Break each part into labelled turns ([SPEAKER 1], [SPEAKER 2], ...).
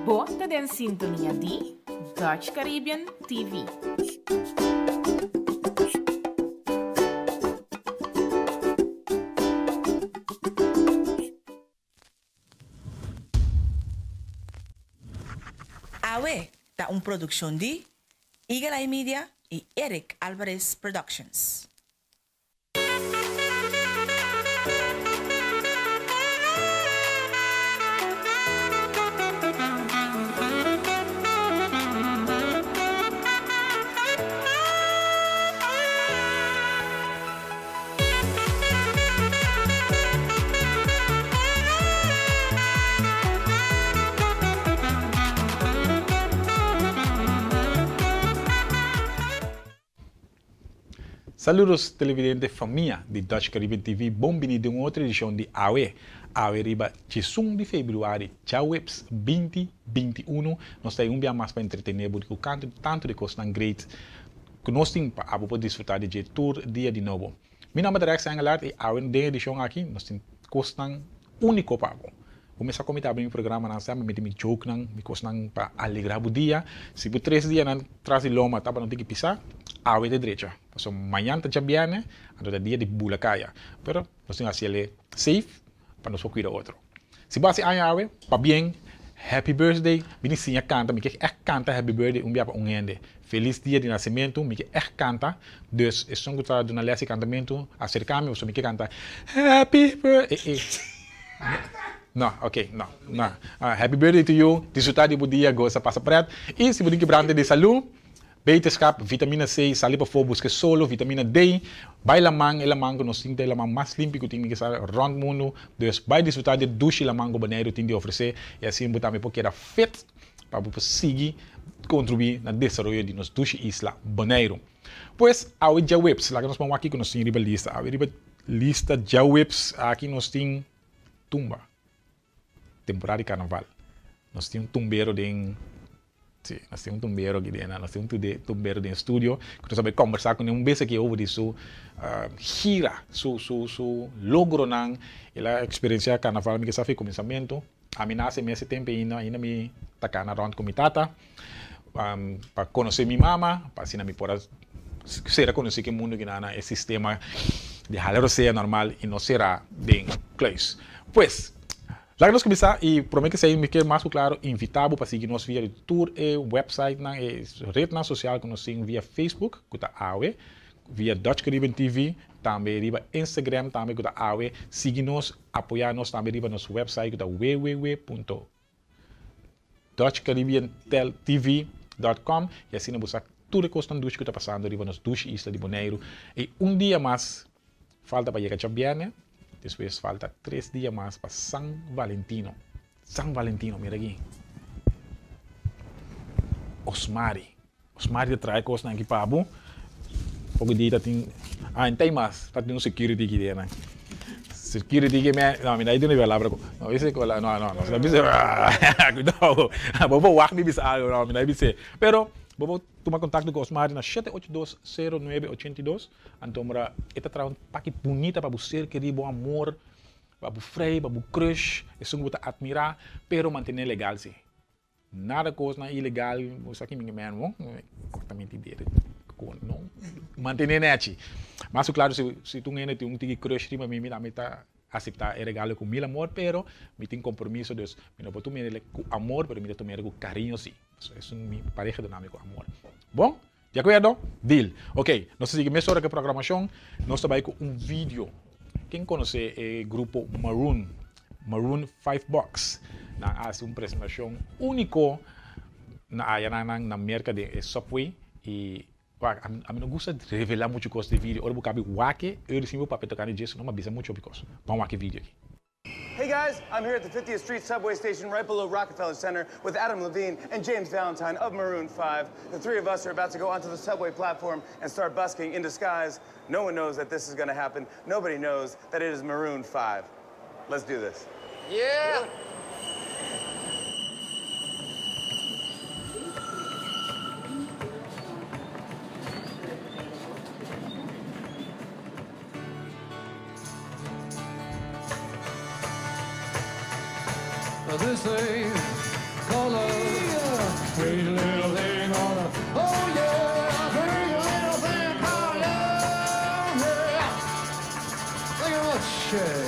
[SPEAKER 1] Bota den sintonia di Dutch Caribbean TV.
[SPEAKER 2] Awe, da un production di Eagle Media e Eric Alvarez Productions.
[SPEAKER 3] Saludos televidentes família de Dutch Caribbean TV, bem-vindo a uma outra edição de AWE. AWE riba chisung de fevereiro, Chaweps 2021. Nós temos dia mais para entretener, porque o canto tanto de coisas tão great que nós temos para poder desfrutar de tour dia de novo. Meu nome é Rex Angelar e AWE na edição aqui, nós temos coisas tão único para você. Começar a comentar bem o programa, nós temos me joke, me coisas para alegrar o dia. Se por 3 dias não traz loma, tá para não ter que pisar. Awe de direita. So, amanhã está bem, então é dia de bulacaya. Pero nós temos que ser safe para nós cuidar outro. Se você é awe, para bem, happy birthday. Binicinha canta, me que canta happy birthday dia para ende. Feliz dia de nascimento, me que canta. Dus, é só que está dando esse cantamento, acercar-me, você me que canta happy birthday. Não, ok, não. Happy birthday to you. Desfrutar de bom dia, gosta, passa preto. E se você quebrar de saúde, Beterschap, vitamina C, salipa fobos que solo, vitamina D, bij lamang, que nós temos lamang mais limpo que temos que estar rond mundo, dus bij desfrutar de douche lamang que banheiro tem de oferecer e assim botar me porque era fit para conseguir contribuir na desenvolvimento de nossa douche isla banheiro. Pois, a Jawebs, lá que nós vamos aqui que nós temos riba lista, a riba lista Jawebs, aqui nós temos tumba, temporada de carnaval, nós temos tumbeiro de sim, nós temos tumbeiro aqui dentro, nós temos tumbeiro dentro do estúdio, que nós vamos conversar com um vez aqui over disso, gira, su logro nang, ela experiência carnaval, me que sabe começamento, a mim nasce nesse tempo ainda me tacar na round com minha tata, para conhecer minha mama, para assim me pôr será conhecer que o mundo que na é sistema de halero ser normal e não será de inglês. Pois já que nós começar e prometo que seja me quer mais claro, invitável para seguir nós via tour e website na rede social que nós temos via Facebook, que está AWE, via Dutch Caribbean TV, também via Instagram, também que está AWE, seguir nós, apoiar nós também via nosso website que está www.dutchcaribbeantv.com e assim nós tudo que que está passando via nosso douche isla de Bonaire e dia mais falta para chegar a Chabiane. Depois falta 3 dias mais para San Valentino. San Valentino, mira aqui. Osmari traz coisas aqui para o pouco dia tem tem mais, tá tendo security aqui dentro. Security que não, me dá ideia de palavra. Não, esse não, não bisa. Cuidado. Vou walk me bisa, não, me dá bisa. Pero vou tomar contato com Osmari na 7820982. Então, esta traz paquete bonita para você querer bom amor, para você freio, para você crush, isso você admirar, pero manter legal sim. Nada coisa ilegal, você aqui me mano, cortamente dele, não manter net. Mas claro, se tu ainda tem crush, mas me dá meta aceitar é regalo com mil amor, pero me tem compromisso Deus, me não boto me com amor, pero me dá tomar com carinho sim. Isso é minha pareja dinâmico amor. Bom? De acordo? Deal. Ok, nós seguimos agora com a programação. Nós trabalhamos com um vídeo. Quem conhece o grupo Maroon 5 Box, faz uma apresentação única na merca de Subway. E a mim não gosta de revelar muito coisa de vídeo. Ora, eu cabe o aqui, eu recebo para tocar nisso, não me avisa muito porque vamos aqui vídeo aqui.
[SPEAKER 4] Hey guys, I'm here at the 50th Street subway station right below Rockefeller Center with Adam Levine and James Valentine of Maroon 5. The three of us are about to go onto the subway platform and start busking in disguise. No one knows that this is going to happen. Nobody knows that it is Maroon 5. Let's do this.
[SPEAKER 5] Yeah!
[SPEAKER 6] This ain't
[SPEAKER 5] color. Pretty little thing on a, oh yeah, pretty little thing called love, yeah. Look at that shit.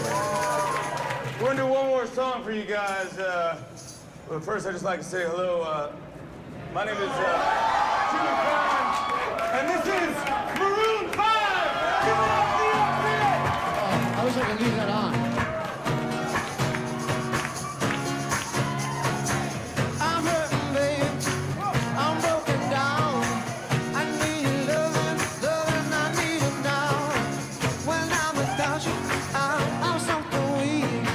[SPEAKER 4] We're gonna do one more song for you guys. But first, I'd just like to say hello. My name is Jimmy Brown, and this is Maroon 5. Give it up, New York City.
[SPEAKER 5] I wish I could leave that on. I'm hurting, babe. I'm broken down. I need loving, loving, I need it now. When I'm without you, I'm something weak.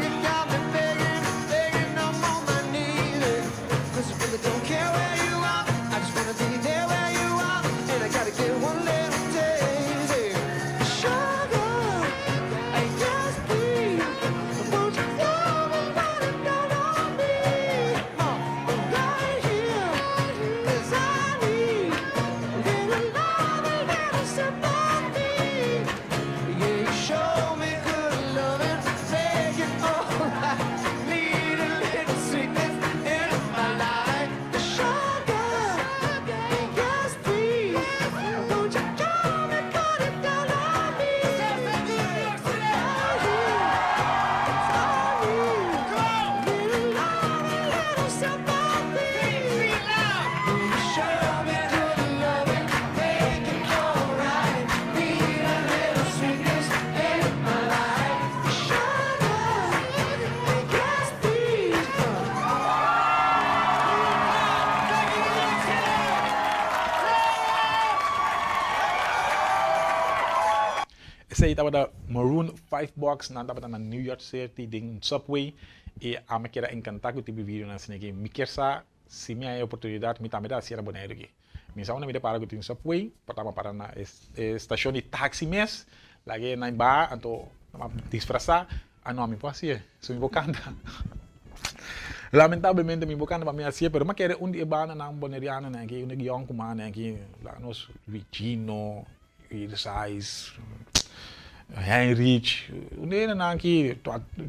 [SPEAKER 5] You got me begging, begging, I'm on my knees. 'Cause I really don't care where you are. I just wanna be there where you are. And I gotta get one little taste. Sugar, I just breathe. Won't you come and put it down on me? Right here, 'cause I need a little love, a little sympathy. Yeah, you show me good loving, make it alright. Need a little sweetness in my life. Sugar, just breathe. Won't you come and put it down on me? Right here, 'cause I need a little love, a little sympathy. Show me good loving, make it alright. Need a little sweetness in my life. Sugar, just breathe.
[SPEAKER 3] Saya tahu ada Maroon 5 box na dapat na New York City ding Subway e a me queda encantar com o tipo de vídeo na cena aqui. Me quer sa se minha oportunidade me também dá ser boneiro aqui. Me sa me para com o Subway, para na estação de táxi mes, lagi na bar anto na disfrazar, ano me pode ser, sou me bocanda. Lamentavelmente me bocanda para me assim, pero me quer dia bana na boneriana na aqui, guião com mana aqui, lá nos vicino, e size Heinrich, unde na aqui,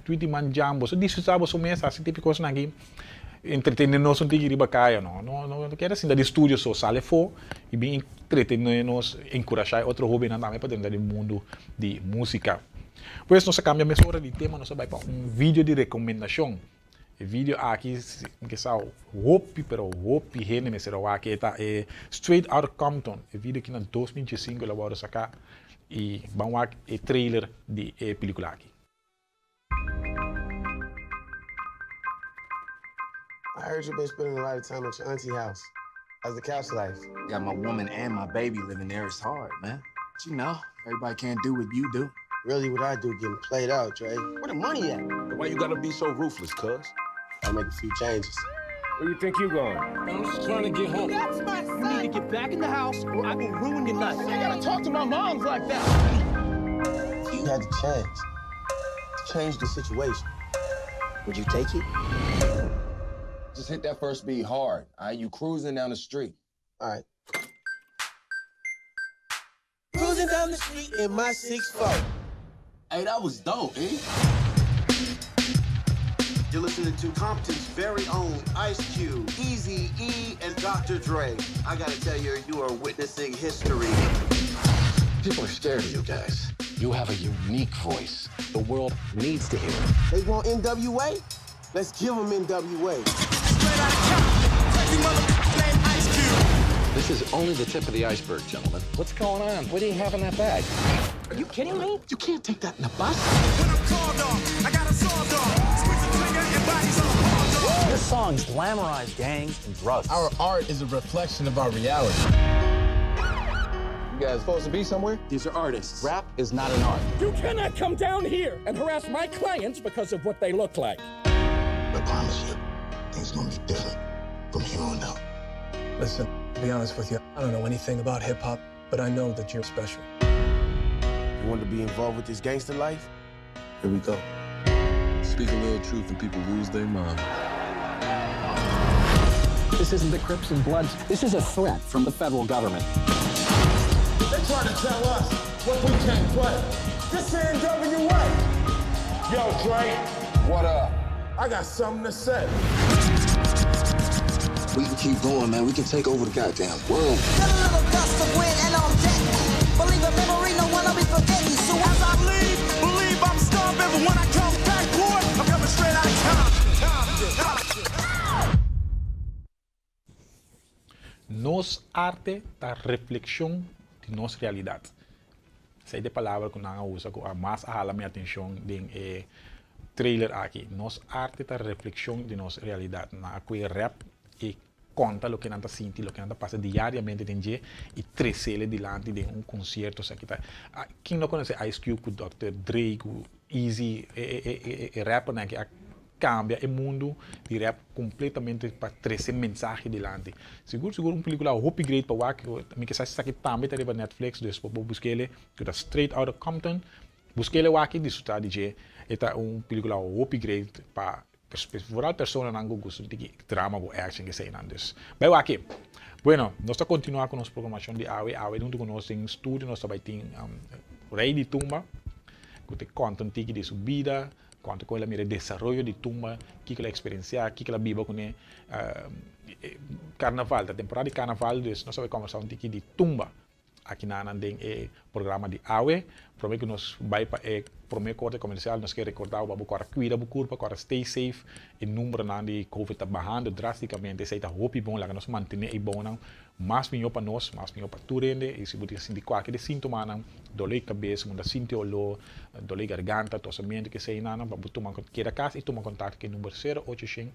[SPEAKER 3] tweet man jambo, so disso sabe so mesa, assim típico na aqui, entretener nós um tigre bacaia, não quero assim da estúdio só sale for e bem entretener nós, encorajar outro hobby na também para dentro do mundo de música. Pois nós cambia a hora de tema, nós vai para vídeo de recomendação. O vídeo aqui que são Hopi, pero Hopi rene me será aqui tá Straight Outta Compton, o vídeo que na 2025 ela vai sacar e vamos ver o trailer de película aqui.
[SPEAKER 6] I heard you've been spending a lot of time at your auntie house. How's the couch life?
[SPEAKER 7] Got my woman and my baby living there. It's hard, man. But you know, everybody can't do what you do.
[SPEAKER 6] Really, what I do getting played out, Dre. Where the money at?
[SPEAKER 8] Why you gotta be so ruthless, cuz?
[SPEAKER 6] I'll make a few changes.
[SPEAKER 8] Where you think you going? I'm just trying to get home.
[SPEAKER 9] That's my son. You need to get back in the house or I will ruin your life. I gotta talk to my moms like that.
[SPEAKER 6] You had the chance to change the situation. Would you take it?
[SPEAKER 8] Just hit that first beat hard. All right, you cruising down the street.
[SPEAKER 6] All right. Cruising down the street in my 6'4".
[SPEAKER 7] Hey, that was dope, eh?
[SPEAKER 10] You're listening to Compton's very own Ice Cube, Eazy-E, and Dr. Dre. I gotta tell you, you are witnessing history.
[SPEAKER 8] People are scared of you guys. You have a unique voice. The world needs to hear it.
[SPEAKER 6] They want NWA? Let's give them NWA.
[SPEAKER 8] This is only the tip of the iceberg, gentlemen. What's going on? What do you have in that bag?
[SPEAKER 9] Are you kidding me?
[SPEAKER 8] You can't take that in a bus.
[SPEAKER 9] This song's glamorized gangs and drugs.
[SPEAKER 11] Our art is a reflection of our reality.
[SPEAKER 8] You guys supposed to be somewhere?
[SPEAKER 7] These are artists.
[SPEAKER 8] Rap is not an art.
[SPEAKER 12] You cannot come down here and harass my clients because of what they look like.
[SPEAKER 11] I promise you, things gonna be different from here on out.
[SPEAKER 13] Listen, to be honest with you, I don't know anything about hip-hop, but I know that you're special.
[SPEAKER 6] You want to be involved with this gangster life? Here we go.
[SPEAKER 8] Speak a little truth and people lose their mind.
[SPEAKER 12] This isn't the Crips and Bloods. This is a threat from the federal government.
[SPEAKER 5] They try to tell us what we can't play. This is NWA. Yo, Dre.
[SPEAKER 8] What up?
[SPEAKER 11] I got something to say.
[SPEAKER 8] We can keep going, man. We can take over the goddamn world.
[SPEAKER 5] Got a little gust of wind and on deck. Believe a memory, no one will be forgetting. So as I leave, believe I'm stomping. But when I come back, boy, I'm coming straight out of Compton.
[SPEAKER 3] Nos arte da reflexión de nos realidad. Essa é a palavra que nós usamos que mais a minha atenção em trailer aqui. Nos arte da reflexión de nos realidad. Na que rap e conta o que nós sentimos, o que nós passa diariamente em dia e trazê-lo diante de concerto. Quem não conhece Ice Cube, o Dr. Dre, o Easy, rap, né, que cambia o mundo de rap completamente para trazer mensagem diante. Seguro película Hope Great para o que se aqui também está na Netflix, dus para buscar ele, que está straight out of Compton, buscar ele aqui desfrutar de esta película Hope Great para vooral personas que gustan de drama o action que sei dus. Bem aqui. Bueno, nós estamos continuando com nossa programação de AWE. AWE junto com nós em estúdio, nós também tem Rei de Tumba, que tem conta de sua vida, conta com ele mira desenvolvimento de Tumba, que ela experiencia, que ela vive com carnaval, a temporada de carnaval, dus nós vamos conversar de Tumba. Aqui na programa de AWE, prometo que nós vai para primeiro corte comercial, nós queremos recordar para cuidar da curva, para stay safe, o número de COVID está bajando drasticamente, isso está hope bom, lá nós manter e bom não, mais melhor para nós, mais melhor para tu rende, e se você sentir qualquer sintoma não, dor de cabeça, muita sintiolo, dor de garganta, tossamento que sei não, para você tomar queda casa e tomar contato com o número 0800,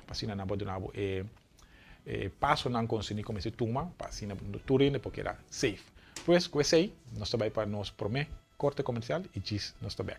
[SPEAKER 3] para se não pode não passo não consegui começar a tomar, para se não turine porque era safe. Pois, com isso aí, nós também para nós prometer corte comercial e diz nós também.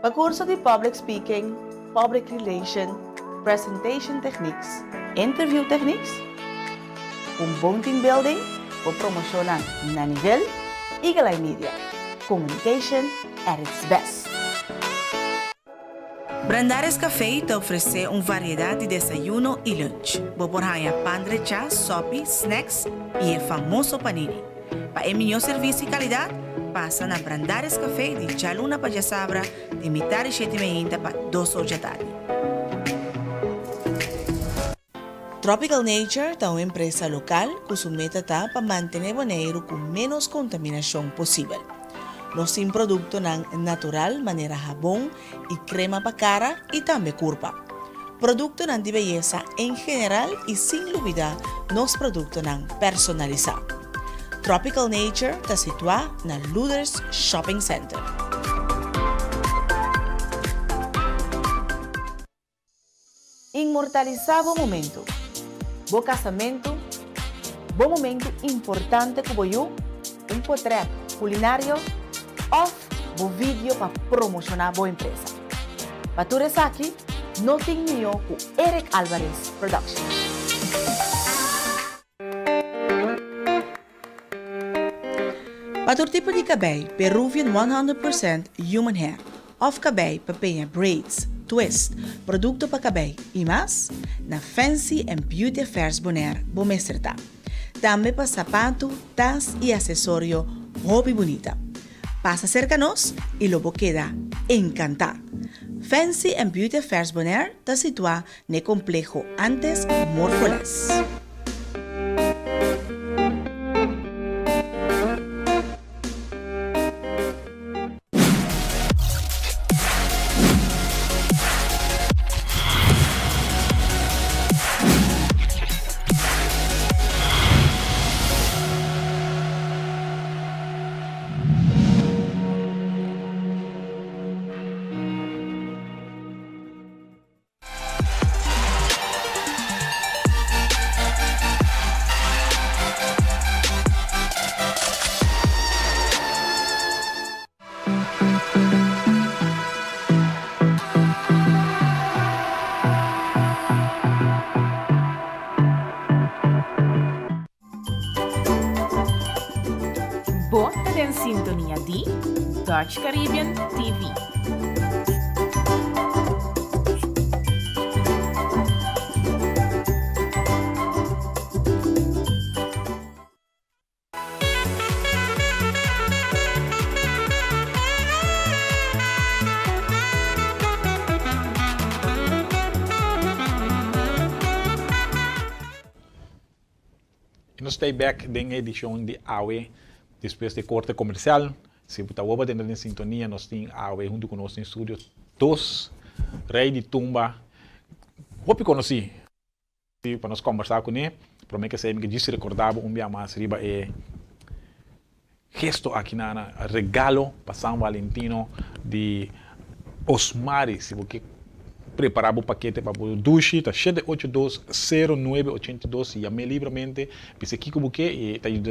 [SPEAKER 2] Para curso de Public Speaking, Public Relation, Presentation Techniques, Interview Techniques, bom team building, para promocionar na nível e galay media. Communication at its best. Brandares Café te oferece uma variedade de desayuno e lunch. Boborhaya pandre chá, sopi, snacks e o famoso panini. Para melhor serviço e qualidade, passa na Brandares Café de Chaluna Pajasabra de mitad e 7h30 para 2 horas da tarde. Tropical Nature é uma empresa local que sua meta está para manter o banheiro com menos contaminação possível. Nós temos produtos natural, maneira jabón e crema para cara e também curva. Produtos de beleza em geral e sem dúvida, nos produtos personalizados. Tropical Nature está situado na Luders Shopping Center. Inmortalizar o momento. Bom casamento, bom momento importante como eu, portrait culinário ou bom vídeo para promocionar a boa empresa. Para tu aqui, não tem melhor com Eric Alvarez Productions. Para todo tipo de cabelo, Peruvian 100% Human Hair, of cabelo para penha braids, twist, produto para cabelo e mais, na Fancy and Beauty Affairs Bonaire, Bomestrata. Também para sapato, tas e acessório, roupa bonita. Passa cerca nós e logo queda encantado. Fancy and Beauty Affairs Bonaire está situado no complexo antes Morfoles.
[SPEAKER 1] Bota en sintonia di Dutch Caribbean TV.
[SPEAKER 3] Nós estamos back em edição de AWE, depois de corte comercial. Se você está tendo em sintonia, nós temos AWE junto conosco no estúdio. Dois Rei de Tumba. Hope conheci. Para nós conversar com ele, para mim que você me disse recordava dia mais riba é gesto aqui na regalo para São Valentino de Osmari, se você preparar o paquete para o Dushi, tá 782-0982, e ame livremente, pense aqui como que e tá em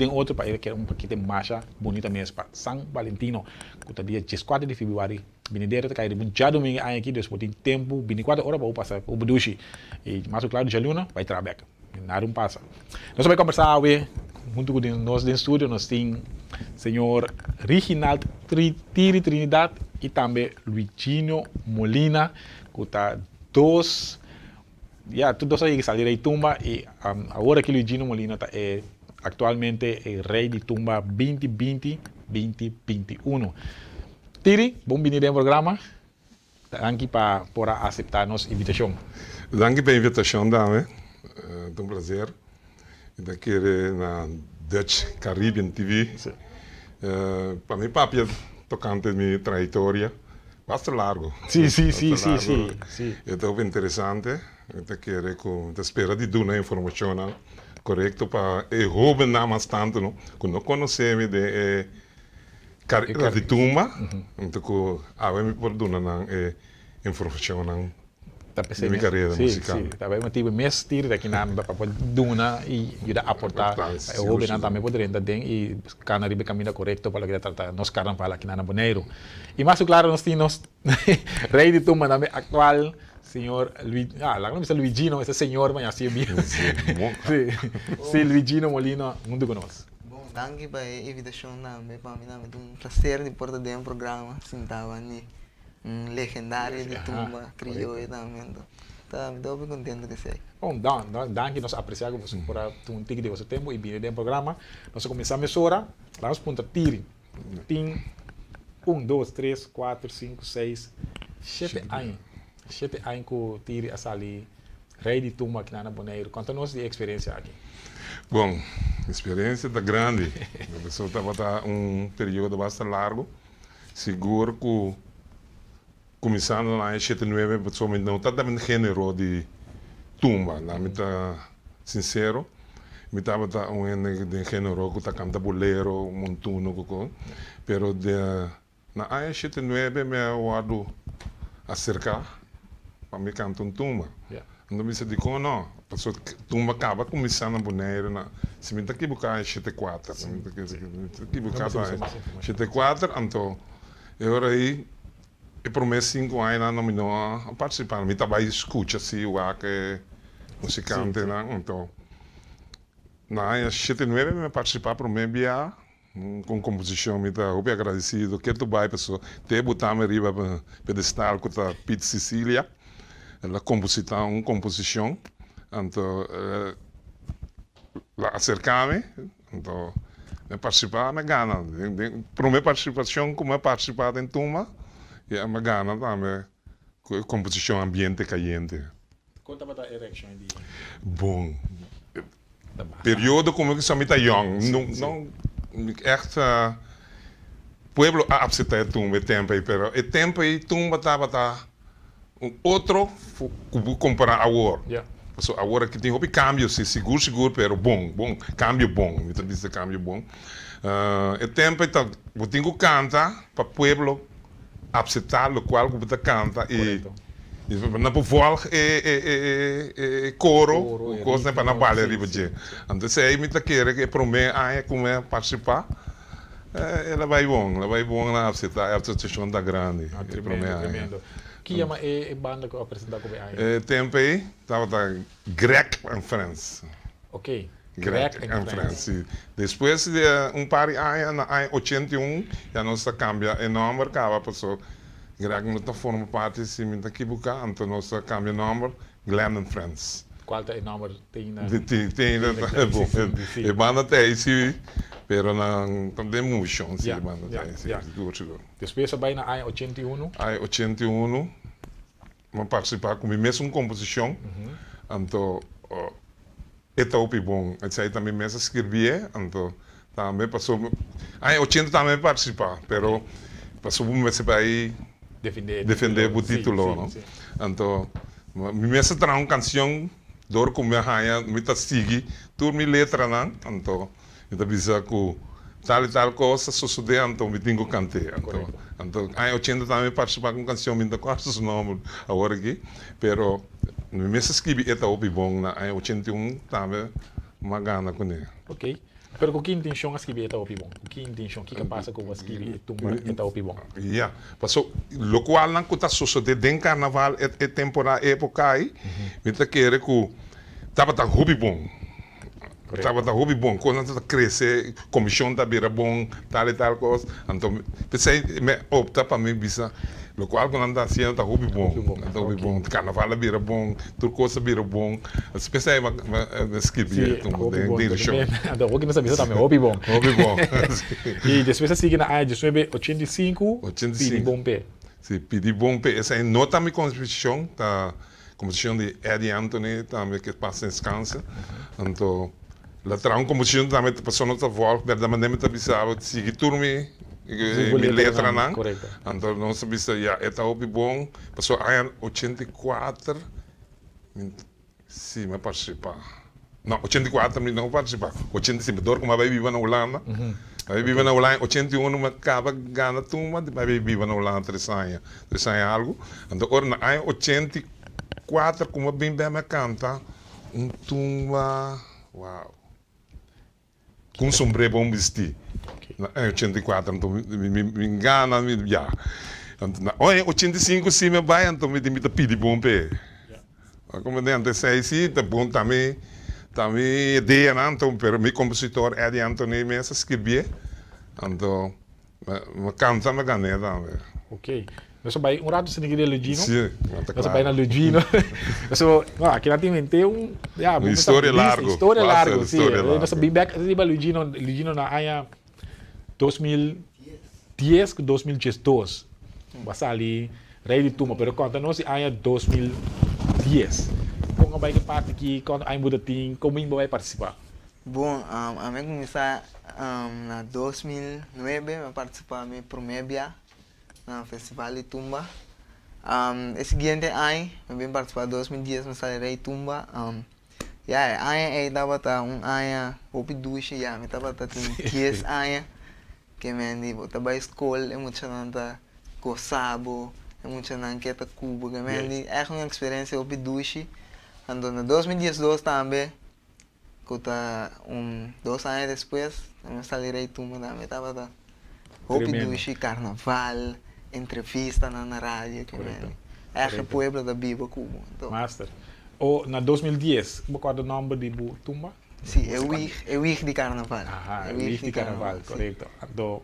[SPEAKER 3] outro para ele que é um paquete mais bonito mesmo para São Valentino, que tá dia 14 de fevereiro, vindeira tá cair já domingo aqui, depois tem tempo, 24 horas para passar o Dushi, e mais claro de Luna vai trabalhar, nada não passa. Nós vamos conversar junto com nós no estúdio, nós temos senhor Reginald Tiri Trinidad e também Luigino Molina, que está todos aí que saíram de Tumba, e agora que Luigino Molina está atualmente rei de Tumba 2020-2021. Tiri, bem-vindo ao programa. Obrigado por aceitar nossa invitação.
[SPEAKER 14] Obrigado pela invitação, dame. É um prazer estar aqui na Dutch Caribbean TV. Para mim, papi, tocante minha trajetória, bastante largo.
[SPEAKER 3] Sim.
[SPEAKER 14] É muito interessante. Eu quero espero de dar uma informação correta para o jovem mais tanto, não? Quando não conhecemos de carreira de Tumba, então eu por dar uma informação na minha carreira musical.
[SPEAKER 3] Também motivo mais tiro daqui na para duna e ajudar a aportar o jovem também poder entender e canari be caminho correto para que tratar nós carnaval aqui na Bonaire. E mais claro nós temos rei de Tumba também atual senhor lá não é Luigino, esse senhor mas assim mesmo. Sim, Luigino Molina, muito conosco.
[SPEAKER 15] Bom, danke pela invitação também para mim é um prazer de portar dentro do programa, sentava ali legendário de Tumba, crioulo também. Estou bem contente que sei.
[SPEAKER 3] Bom, danke, nós apreciamos por um tique de vosso tempo e vir dentro do programa. Nós começamos a hora, vamos para Tiri. Tem 1, 2, 3, 4, 5, 6, 7 anos. 7 anos que o Tiri a ali, rei de Tumba aqui na Bonaire. Conta-nos de experiência aqui.
[SPEAKER 14] Bom, experiência está grande. A pessoa estava período bastante largo. Seguro que começando lá em 79, pessoalmente não está dando gênero de Tumba. Lá me está sincero. Me estava de gênero que está cantando bolero, montuno, pero na área 79 me guardo acercar para me cantar Tumba. Então me disse não, pessoa Tumba acaba começando a Bonaire na se me está aqui buscar em 74, se me está aqui buscar em 74, então eu aí por mais 5 anos não me não participar, me estava escuta assim o que musicante lá, então na 79 me participar por mim via com composição me está bem agradecido que tu vai pessoa te botar me riba para pedestal com a Pete Cecília ela composição então lá acercar-me então me participar me gana por minha participação como eu participar em Tumba e me gana também composição ambiente caliente.
[SPEAKER 3] Conta para a erection de
[SPEAKER 14] bom período como que sou muito young não echt pueblo absenta Tumba tempo aí pero o tempo aí Tumba estava outro comparar agora so agora que tem houve cambio se seguro pero bom cambio bom me diz cambio bom o tempo então eu tenho que cantar para pueblo absentar o qual você canta e na povoal coro coisa para na balé ribeje então se aí me tá querer que para mim como participar ela vai bom na absentar a associação da grande
[SPEAKER 3] tremendo que é uma banda que apresenta como
[SPEAKER 14] tempo aí estava Greg and Friends
[SPEAKER 3] ok
[SPEAKER 14] Greg and Friends. Sí. Después de un par de años, en el año 81, ya no se cambia el nombre, cada pasó. Greg no forma parte, si me está equivocado, entonces no se cambia el nombre, Glenn and Friends.
[SPEAKER 3] ¿Cuál es el nombre?
[SPEAKER 14] El banda tem, sim, pero não tem emoção, sim,
[SPEAKER 3] Yeah,
[SPEAKER 14] banda
[SPEAKER 3] yeah,
[SPEAKER 14] tem, sim,
[SPEAKER 3] yeah.
[SPEAKER 14] seguro.
[SPEAKER 3] Depois vai na ano 81.
[SPEAKER 14] Aí 81, eu participar com a mesma composição, então, é o bom, aí também mesmo escrever, então, também passou, aí 80 também participar, pero passou um mês para aí defender o título, não? Então, mesmo terá uma canção door com minha rainha, me tá seguir, tudo me letra não, então, eu avisa que tal e tal coisa sucede, então me tenho que cantar, então, aí 80 também participar com canção, me dá quase os nomes agora aqui, pero me escrevi esta opi bom na aí 81 também uma gana com ele.
[SPEAKER 3] Ok. Pero com que intenção escrever esta opi bom? Com que intenção? O que passa com escrever esta opi bom?
[SPEAKER 14] Yeah, passou, lo qual não está sucedendo em carnaval é temporada época aí, me tá querendo que tava tá hobby bom. Tava tá hobby bom, quando tá crescer, comissão tá beira bom, tal e tal coisa. Então, pensei, me opta para mim bisa, lo qual quando anda assim tá hobby bom, tá hobby bom, carnaval beira bom, tudo coisa beira bom. Pensei, mas escrever, então, de show.
[SPEAKER 3] Então, o que nós sabemos também, hobby bom.
[SPEAKER 14] Hobby bom.
[SPEAKER 3] E depois seguir na área de 85, Pidi Bompe.
[SPEAKER 14] Sim, Pidi Bompe, essa é nota minha composição, tá, composição de Eddie Anthony, também que passa em descanso. Então, lá terá uma composição também, a pessoa não está volta, verdadeiramente avisava, seguir tudo me letra não. Então, não sabia se é hobby bom, passou em 84, sim, mas participar. Não, 84 não participar. 85, dor como vai viver na Holanda. Vai viver na Holanda, 81 não acaba ganhando turma, vai viver na Holanda 3 anos algo. Então, agora, em 84, como bem me canta, turma, uau, com sombrero bom vestir. Em 84, então, me engana, já. Em 85, sim, me vai, então, me pedi bom pé. Como antes, sim, tá bom também. Também ideia não, então, pero meu compositor Eddie Anthony mesmo escrevia, então, me canta me ganhei também.
[SPEAKER 3] Ok. Nós vai rato se ninguém Lugino.
[SPEAKER 14] Sim.
[SPEAKER 3] Nós vai na Lugino. Nós aqui na tem
[SPEAKER 14] uma história larga.
[SPEAKER 3] História larga, sim. Nós bem back se vai Lugino na ano 2010 com 2012. Basta ali rei de turma, pero conta nós ano 2010. Como vai que parte aqui quando a muda tem como vai participar?
[SPEAKER 15] Bom, a mim começar na 2009 a participar no primeiro no festival de Tumba. O seguinte ano eu participar 2010 no Salirei Tumba. Aí estava ano opi duche me estava tem 10 anos que me estava escola e muito nanta gozabo, e muito nanta que cubo que me é uma experiência opi duche. Então, em 2012 também, que 2 anos depois, eu Salirei Tumba também estava opi duche, carnaval, entrevista na rádio que é o pueblo da Biba Cuba.
[SPEAKER 3] Master. Ou na 2010, qual é o nome de Tumba?
[SPEAKER 15] Sim, é o week de carnaval.
[SPEAKER 3] É o week de carnaval, correto. Então,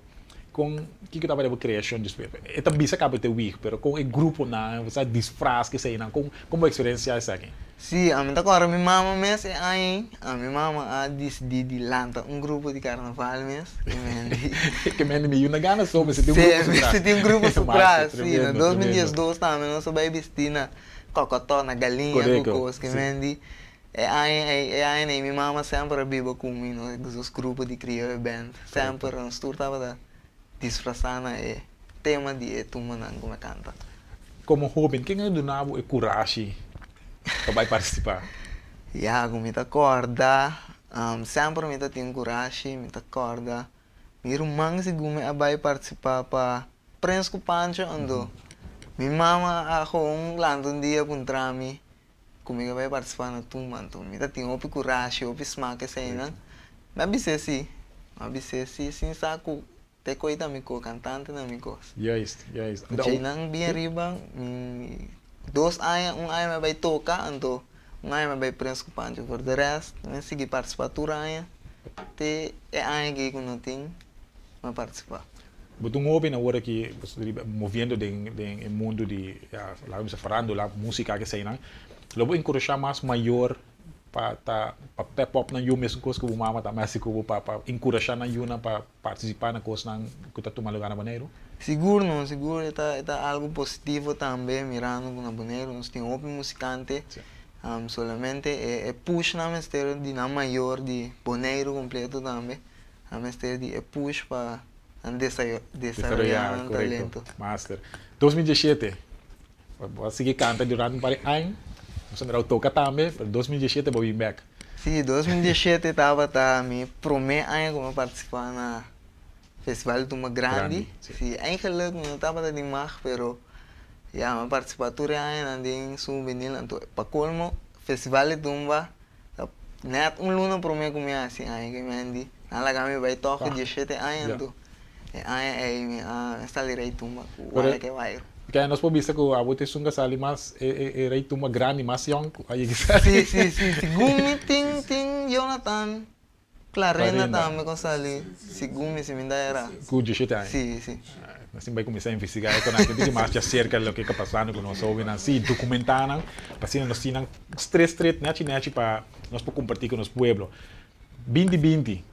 [SPEAKER 3] com o que estava a criação disso? É também se acaba de week, mas com o grupo na, você disfraz que sei não, como a experiência é essa aqui?
[SPEAKER 15] Sim, agora minha mama mesmo a minha mama decidiu de lançar grupo de carnaval mesmo.
[SPEAKER 3] Que me me na gana só, mas
[SPEAKER 15] você tem grupo super, sim, em 2012 também nós vai vestir na cocotó, na galinha, cocos, que me aí minha mama sempre vive comigo, os grupos de crioulo band, sempre nós estava disfrazando o tema de turma como canta.
[SPEAKER 3] Como jovem, quem é do nabo é coragem para participar?
[SPEAKER 15] Como me acorda, sempre me tem coragem, me acorda. Minha irmã segundo vai participar para Prensa Pancho ando. Minha mama um lando dia contra mim, comigo vai participar na turma, então me tem opi coragem, opi smaque sei não. Mas sim, sim saco. Te coita amigo cantante na amigos.
[SPEAKER 3] Yes.
[SPEAKER 15] Chay nang bien arriba, 2 anos, 1 ano vai tocar, então não é bem preocupante. Por de resto, não segui participatura ainda. É ainda que não tem para participar.
[SPEAKER 3] Mas um homem na hora que movendo no mundo de lá vamos falando lá música que sai não, logo encorajar mais maior para pep up na you mesmo coisa que o mama tá mais que para encorajar na you na para participar na coisa na que tá tomando lugar na Bonaire.
[SPEAKER 15] Seguro não, seguro tá algo positivo também mirando na Bonaire, nós tem open musicante. Solamente push na mistério de na maior de Bonaire completo também, a mistério de push para desarrollar o talento.
[SPEAKER 3] Master. 2017, vou seguir cantando durante um par de anos, você não toca também, mas 2017 vou vir back.
[SPEAKER 15] Sim, 2017 estava meu primeiro ano como participar na Festival Tumba Grande. Sim, eigenlijk não estava demais, pero ja, mijn participatie aan ding zo'n benil en para colmo Festival Tumba net luna por me como assim aí que me andi na kami vai toque 17 anos tu aí está ali rei Tumba o que vai
[SPEAKER 3] Kaya nós podemos ver que a bote sunga sali mas rei Tumba grande mas young aí que
[SPEAKER 15] sim segundo ting Jonathan Clarena também com sali segundo se me dá era
[SPEAKER 3] com 17 anos
[SPEAKER 15] sim
[SPEAKER 3] assim vai começar a investigar com aquilo mais acerca do que está passando com nós ouvindo assim documentando para nós tinham stress net para nós para compartilhar com nosso pueblo 2020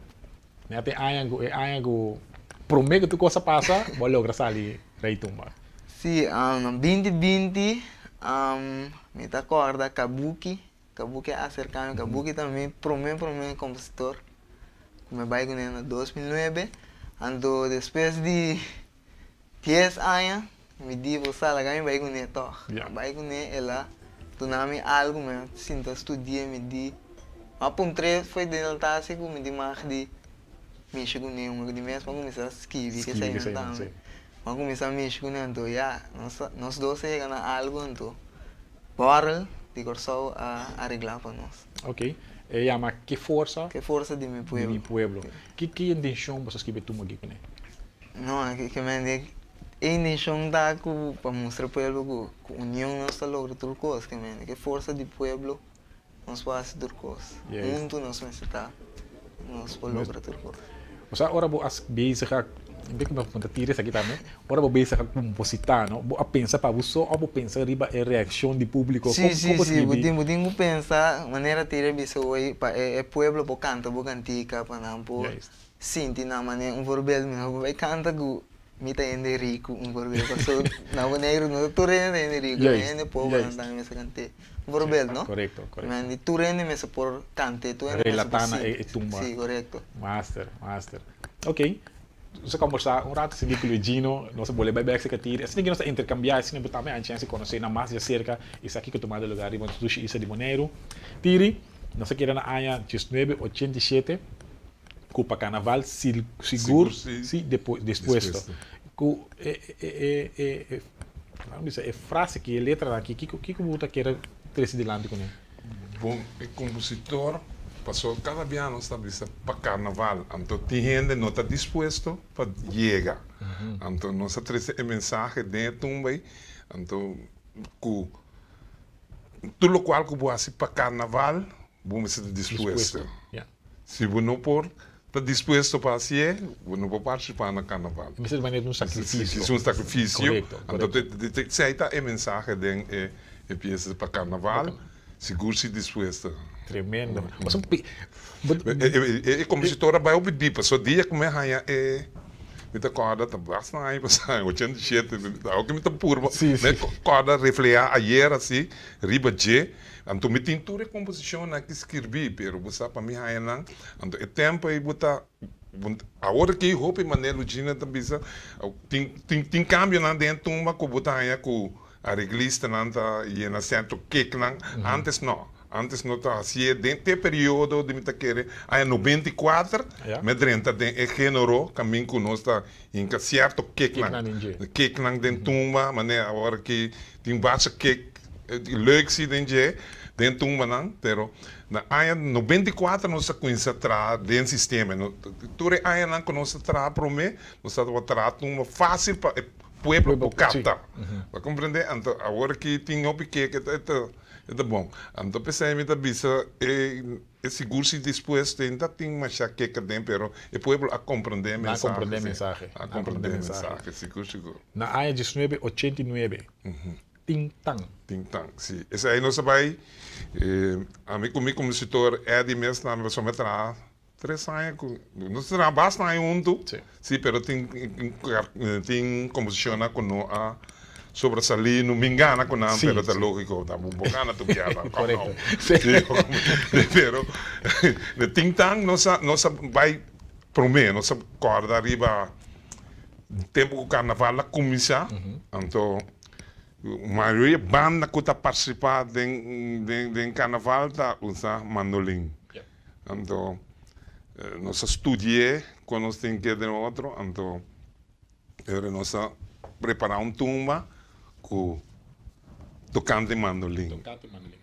[SPEAKER 3] né até aí prometo que tu coisa passa vou lograr sair rei Tumba.
[SPEAKER 15] Sim, 2020 me tá acorda Kabuki acercando Kabuki também primeiro compositor me vai com ele em 2009 ando depois de 10 anos me digo sala que me vai com ele toch vai com ele ela tu nami algo me sinto estudar me di a ponto 3 foi dentro da assim como me di mais de me chegou nem um de mês para começar a escrever que sai então para começar a mexer com ele então já nós dois chegamos a algo então bora de corso a arreglar para nós.
[SPEAKER 3] Ok. Llama que força
[SPEAKER 15] de meu pueblo.
[SPEAKER 3] De mi pueblo. Que intenção você escreve tu aqui com ele?
[SPEAKER 15] Não, que me diz a intenção da para mostrar ao pueblo que união nós está logra tudo coisa que me que força de pueblo nós faz tudo coisa. Junto nós necessitamos nós para lograr tudo coisa.
[SPEAKER 3] Você agora vos bezig bem que me contatire aqui também. Agora vou bezig com compositar, não? Vou pensar para você ou vou pensar riba a reação do público.
[SPEAKER 15] Sim, vou pensar maneira tirar isso aí para o pueblo para cantar, para cantar, para não por sentir na maneira verbal, me vai cantar com me tá indo rico verbal, passou na maneira não tu rende rico, rende pobre não tá me se cantar. Verbal, não?
[SPEAKER 3] Correto.
[SPEAKER 15] Mas tu rende me se por cantar, tu rende
[SPEAKER 3] relatana e tumba.
[SPEAKER 15] Sim, correto.
[SPEAKER 3] Master. Ok. Você conversar rato assim com o Gino, nós boleh baik sekali. Assim que nós intercambiar, assim que também a gente conhecer na mais de cerca, isso aqui que tomado lugar, vamos tudo isso de Bonaire. Tiri, nós queremos na área 1987, com o carnaval seguro, sim, depois. Com é frase que é letra aqui, que você quer trazer de lado com ele?
[SPEAKER 14] Bom, o compositor passou cada ano estabelecido para carnaval, então tem gente não está disposto para chegar, então nós trazemos a mensagem dentro também, então com tudo o qual que você para carnaval, vamos estar disposto. Se você não for está disposto para ser, você não pode participar no carnaval.
[SPEAKER 3] Mas é um sacrifício.
[SPEAKER 14] É um sacrifício.
[SPEAKER 3] Correto.
[SPEAKER 14] Então aceita a mensagem dentro da peça para carnaval, seguro se disposto.
[SPEAKER 3] Tremendo.
[SPEAKER 14] A compositora vai ouvir, passou dia como é me tá corda tá bastante aí passar 87 o que me tá puro me corda refletir ayer assim riba de então me tintura composição na que escrevi pero você para mim aí não então o tempo aí botar a hora que eu hope maneiro Gina tá bisa tem cambio na dentro uma que botar aí com a reglista não tá e na centro que não antes não Antes não estava assim, dentro do período de me querer, aí 94, me drenta de gênero, caminho que nós está em que certo que não dentro tumba, maneira agora que tem baixa que leuk se dentro tumba não, pero na aí 94 nós conhece atrás dentro sistema, tudo aí não que nós atrás para mim, nós está atrás tumba fácil para pueblo para captar, para compreender, então agora que tem o que Tá bom. Então pensei me bisa seguro se depois tem mais que tem, pero o povo a compreender mensagem. A compreender mensagem, seguro.
[SPEAKER 3] Na área 1989. Ting Tang.
[SPEAKER 14] Ting Tang, sim. Esse aí nós vai a mim como compositor é de mês na versão metrá 3 anos. Nós trabalhamos na junto. Sim, pero tem composição com a sobresalir, não me engana com a pero tá lógico, tá bocana tu piada.
[SPEAKER 3] Correto.
[SPEAKER 14] Pero de Ting Tang nós vai prometer, nós acorda arriba tempo que o carnaval lá começa, então a maioria banda que está participando do carnaval está usando mandolim. Então nós estudamos quando nós temos que ir de outro, então nós preparamos tumba com tocando mandolim.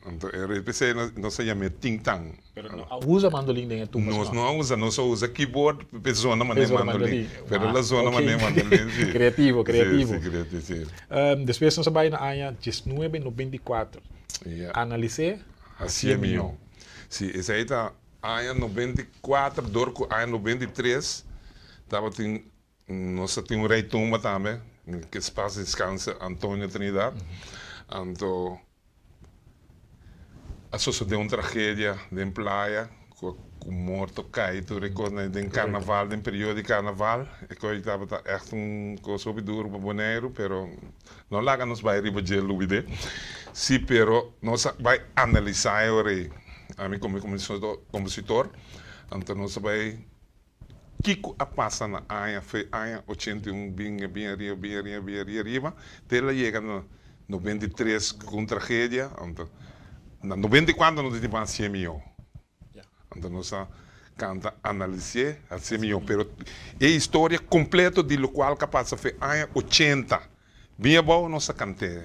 [SPEAKER 14] Então eu pensei nós chamamos Ting Tang.
[SPEAKER 3] Pero não usa mandolim dentro tumba.
[SPEAKER 14] Nós não usa, nós só usa keyboard, zona mané mandolim. Pero la zona mané mandolim.
[SPEAKER 3] Criativo.
[SPEAKER 14] Sim.
[SPEAKER 3] Depois nós vai na área 1994. Analisei
[SPEAKER 14] a CMO. Sim, essa aí tá área 94, dorco área 93. Tava tem nós tem rei tumba também, que espaço descansa Antônio Trinidad. Então sucedeu uma tragédia em praia, com morto caído, recordo de carnaval, de período de carnaval, e que estava echt coisa duro para boneiro, pero não lá nos vai riba de lubide. Sim, pero nós vai analisar o rei, a mim como compositor, então nós vai Kiko a passa na área 81 bem arriba, até ela chega no 93 com tragédia, então na 94 nós temos a CMO. Então nós canta analisar a CMO, pero é a história completa de lo qual capaz foi área 80. Bem bom nós cantei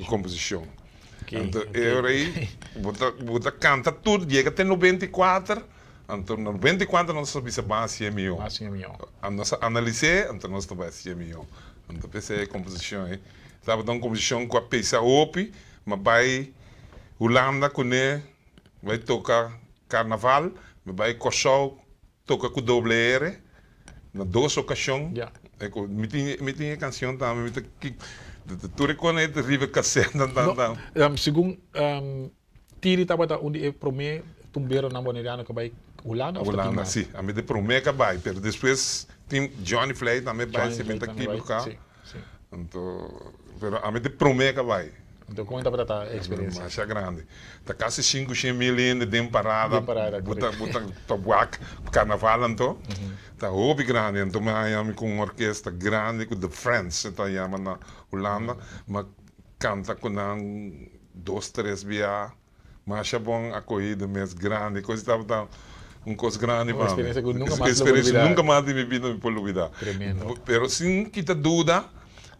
[SPEAKER 14] composição. Então eu aí bota canta tudo, chega até 94. Então, no 94 nós sabemos a CMO. Nós analisamos, então nós estamos a CMO. Então, pensei a composição. Estava dando composição com a peça OP, mas vai Holanda com ele, vai tocar carnaval, mas vai Cochol, toca com doble R, na 2 ocasiões. Me tinha canção também, tu reconhece River Cassette.
[SPEAKER 3] Segundo Tiri estava onde promete tumbeiro na Boneriana que vai Holanda?
[SPEAKER 14] Holanda, sim. A mim de promete que vai, mas depois tem Johnny Flay também vai se meter aqui no carro. Então, a mim de promete que vai.
[SPEAKER 3] Então, como está a experiência?
[SPEAKER 14] Mas é grande. Está quase 500 mil ainda de parada. Bota tabuac, carnaval, então. Está hobby grande. Então, eu com uma orquestra grande, com The Friends, está chamando na Holanda, mas canta com 2, 3 via. Mas é bom a corrida mesmo grande, coisa estava coisa grande
[SPEAKER 3] para mim. Experiência
[SPEAKER 14] que nunca mais de minha vida me pode olvidar.
[SPEAKER 3] Tremendo.
[SPEAKER 14] Pero sim que te dúvida,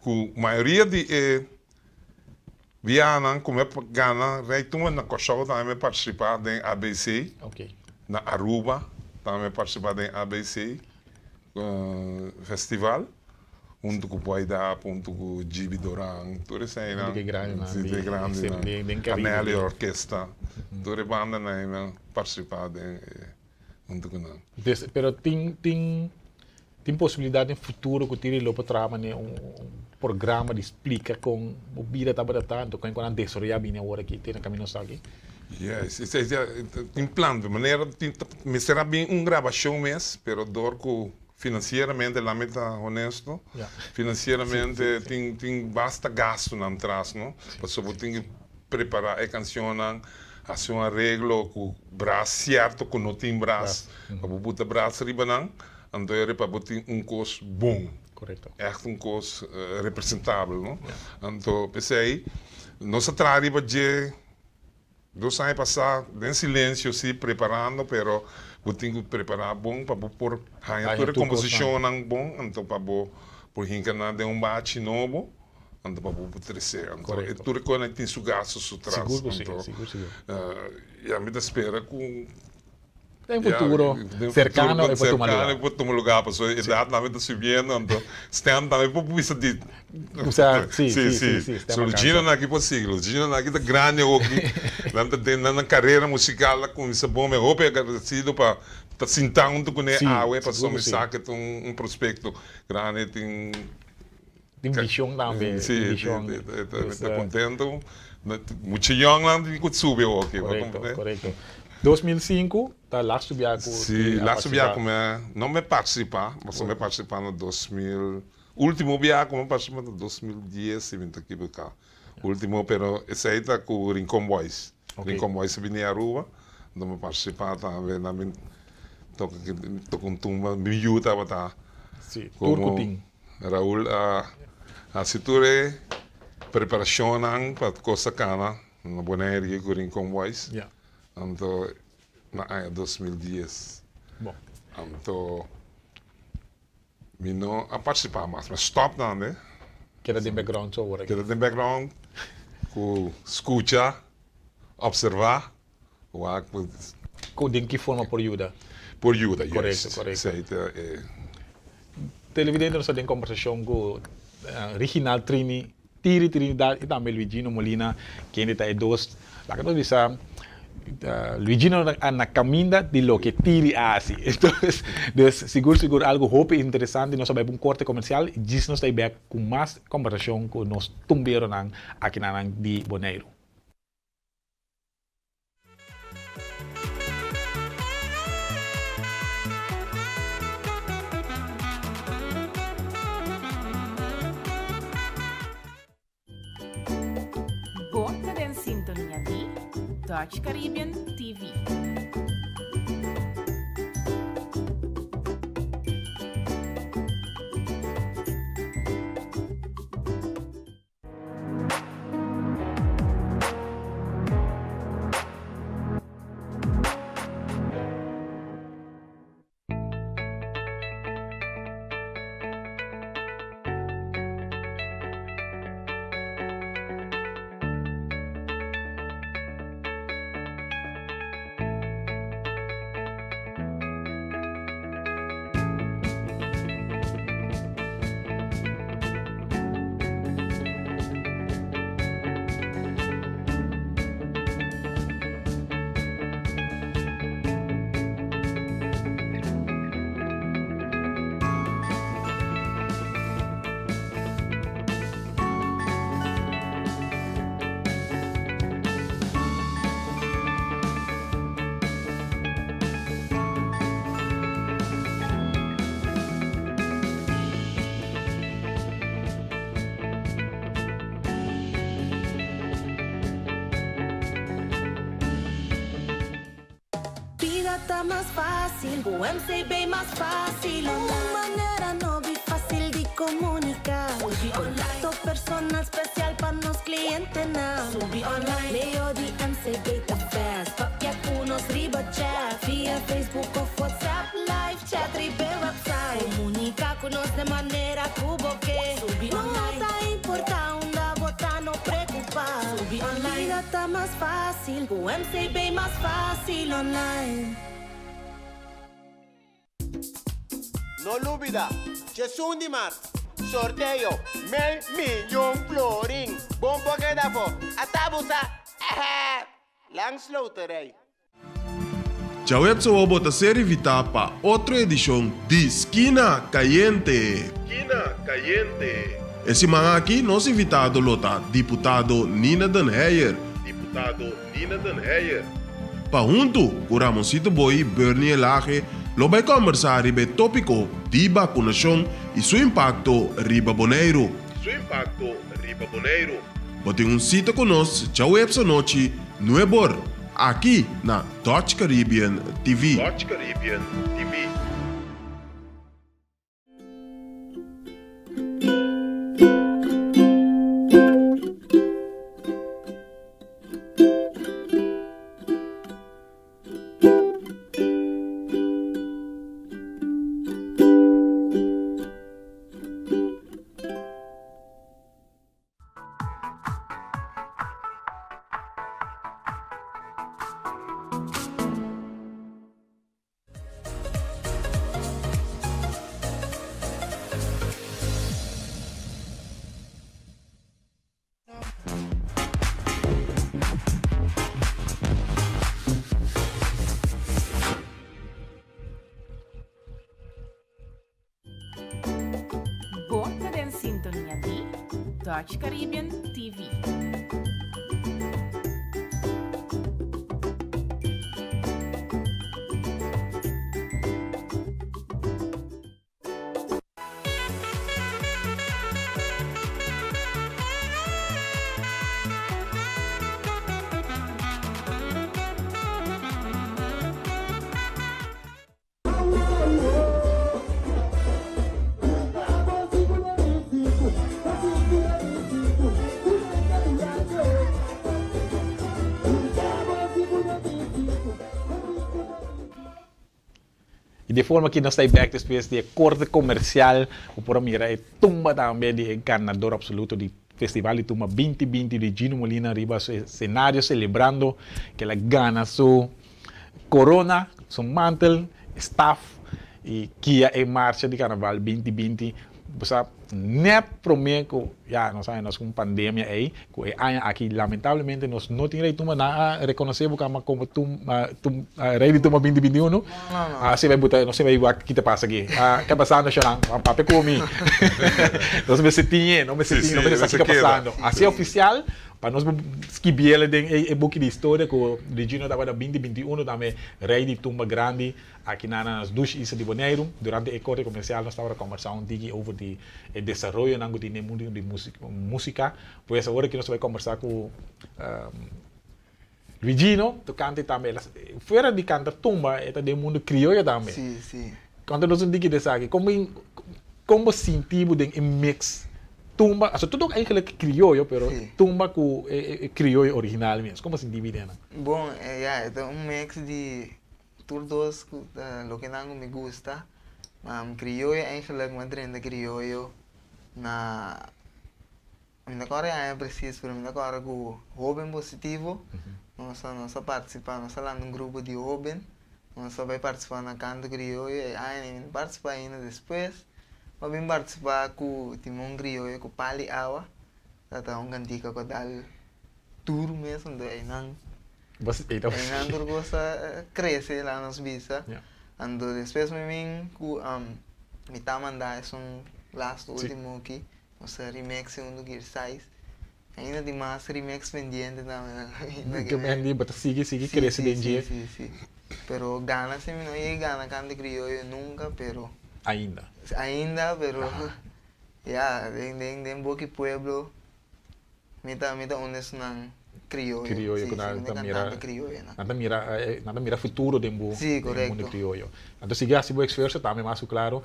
[SPEAKER 14] que a maioria de vianan como é Gana, reitum na Cochol também participar da ABC. Na Aruba também participar da ABC festival. Junto com o Boida, junto com o Gibi Doran, tudo isso aí, né?
[SPEAKER 3] De grande,
[SPEAKER 14] Canela e orquestra, toda a banda, né? Participar junto com nós.
[SPEAKER 3] Pero tem possibilidade no futuro que tire lopo trama né programa de explica com o vida tá tanto quando a desoriar bem agora aqui tem na caminho aqui.
[SPEAKER 14] Yes, tem plano de maneira me será bem gravação mesmo, pero dor com financeiramente, lá me está honesto. Financeiramente, tem basta gasto na trás, não? Porque eu tenho que preparar a canção, fazer um arreglo com o braço certo, com não tem braço. Para botar o braço riba, não? Então, eu para botar coisa bom.
[SPEAKER 3] Correto.
[SPEAKER 14] É coisa representável, não? Então, pensei, nós trabalhamos de 2 anos passados, em silêncio, sim, preparando, pero eu tenho que preparar bom para pôr a composição bom, então para por hincar de bate novo, então para pôr crescer. Então, tudo quando tem seu gasto, seu traço.
[SPEAKER 3] Seguro.
[SPEAKER 14] E a minha espera com
[SPEAKER 3] Tem futuro cercano e para tomar lugar.
[SPEAKER 14] Para tomar lugar, pessoal. A idade também está subindo, então estão também para isso de.
[SPEAKER 3] Sim.
[SPEAKER 14] Surgindo aqui para siglo, surgindo aqui da grande aqui, na carreira musical com isso bom, me roupa é sido para tá sentando com ele, para só me sacar prospecto grande tem
[SPEAKER 3] visão também.
[SPEAKER 14] Sim, está contento. Muito young lá, tem que subir aqui.
[SPEAKER 3] Correto. 2005, tá lá subiaco.
[SPEAKER 14] Sim, lá subiaco, não me participar, mas me participar no 2000. Último biaco, me participar no 2010, se me aqui para cá. Último, pero esse aí tá com o Rincon Boys. Rincon Boys vinha a rua, não me participar também, também tô com tumba, me ajuda para tá.
[SPEAKER 3] Sim, turco
[SPEAKER 14] Raul, a cintura preparação para coisa cana, na Bonaire com o Rincon Boys. Então, na 2010.
[SPEAKER 3] Bom.
[SPEAKER 14] Então, me não a participar mais, mas stop não, né?
[SPEAKER 3] Queda de background só agora.
[SPEAKER 14] Queda de background, com escutar, observar,
[SPEAKER 3] com de que forma por ajuda?
[SPEAKER 14] Por ajuda,
[SPEAKER 3] correto. Televidente nós temos conversação com Reginald Trini, Trinidad e também Luigino Molina, que ainda é dois. Lá que nós dizemos Luigino na caminha de lo que Tiri hace. Entonces, seguro algo hope interessante. Nós vamos corte comercial e diz nós estamos com mais conversação com nós tumbeiro aqui na de Bonaire.
[SPEAKER 1] Volta em sintonia de Dutch Caribbean TV.
[SPEAKER 16] Está más fácil, o MCB más fácil. Una manera no muy fácil de comunicar. Contacto personal especial para los clientes now. Leo de MCB está fast. Papia unos riba chat. Via Facebook o WhatsApp, live chat, ribe website. Comunica con nos de manera cubo que. No está importante, botar no preocupar. Vida está más fácil, o MCB más fácil online.
[SPEAKER 17] No olvida, Chesundimar, sorteo, $1,000,000 flooring, bombo que da fo, atabusa, langs loterij.
[SPEAKER 18] Chaweb o bota ser invitar para outra edição de Esquina Caliente. Esquina Caliente. Esse manhã aqui, nós invitado lota deputado Nina Denheyer. Para junto, com Ramoncito Boy, Bernie Elage, lo vai conversar sobre tópico de vacunação e seu impacto riba Bonaire. Botem um sítio conosco, tchau essa noite, no Ebor, aqui na Dutch Caribbean TV.
[SPEAKER 1] Dutch Caribbean TV.
[SPEAKER 3] De forma que nós estamos back depois de corte comercial, o programa é tumba também de ganador absoluto do Festival de Tumba 2020 de Gino Molina arriba seu cenário celebrando que ela ganha sua corona, seu mantel, staff e que é em marcha de Carnaval 2020. Você net prometo, já nós sabemos com pandemia aí, que aqui lamentavelmente nós não temos tumba na reconhecer como rei de Tumba 2021. Não. Você vai botar, não se vai igual que te passa aqui. Que passando chorando, papai comi. Nós me sentimos, não me sentimos, não me sentimos que passando. Assim é oficial. Para nós escrever o book de história que o Regino estava em 2021 também rei de Tumba grande aqui nas duas ilhas de Bonaire. Durante o corte comercial nós estávamos conversando sobre o desenvolvimento do mundo de música. Pois agora que nós vamos conversar com Regino, tu canta também. Fora de cantar Tumba, é do mundo crioulo também.
[SPEAKER 15] Sim, sim.
[SPEAKER 3] Quando nós dizemos aqui, como sentimos um mix Tumba, tudo eigenlijk crioulo, pero Tumba com crioulo original mesmo. Como se divide?
[SPEAKER 15] Bom, é mix de todos lo que não me gusta. Crioulo eigenlijk mandrenda crioulo na minha Coreia é preciso para minha Coreia com jovem positivo. Nós participamos, nós lá num grupo de jovem. Nós vai participar na canto crioulo e aí participar ainda depois. Vamos participar com o Timão Crioulo, com o Pali Awa. Tata um cantica com o tour mesmo, aí não. Aí não gosta crescer lá nas visas. Ando depois me tá mandar um last último aqui, nossa remix do Gear 6. Ainda tem mais remix pendiente também.
[SPEAKER 3] Que bem lindo, sigue crescer dentro dia.
[SPEAKER 15] Sim. Pero gana se não ia gana canto crioulo nunca, pero
[SPEAKER 3] Ainda,
[SPEAKER 15] pero ya, en Boqui Pueblo, mita unes nang criollo.
[SPEAKER 3] Criollo,
[SPEAKER 15] sí,
[SPEAKER 3] nada mira futuro do mundo criollo. Então, se gasta o esforço também mais claro.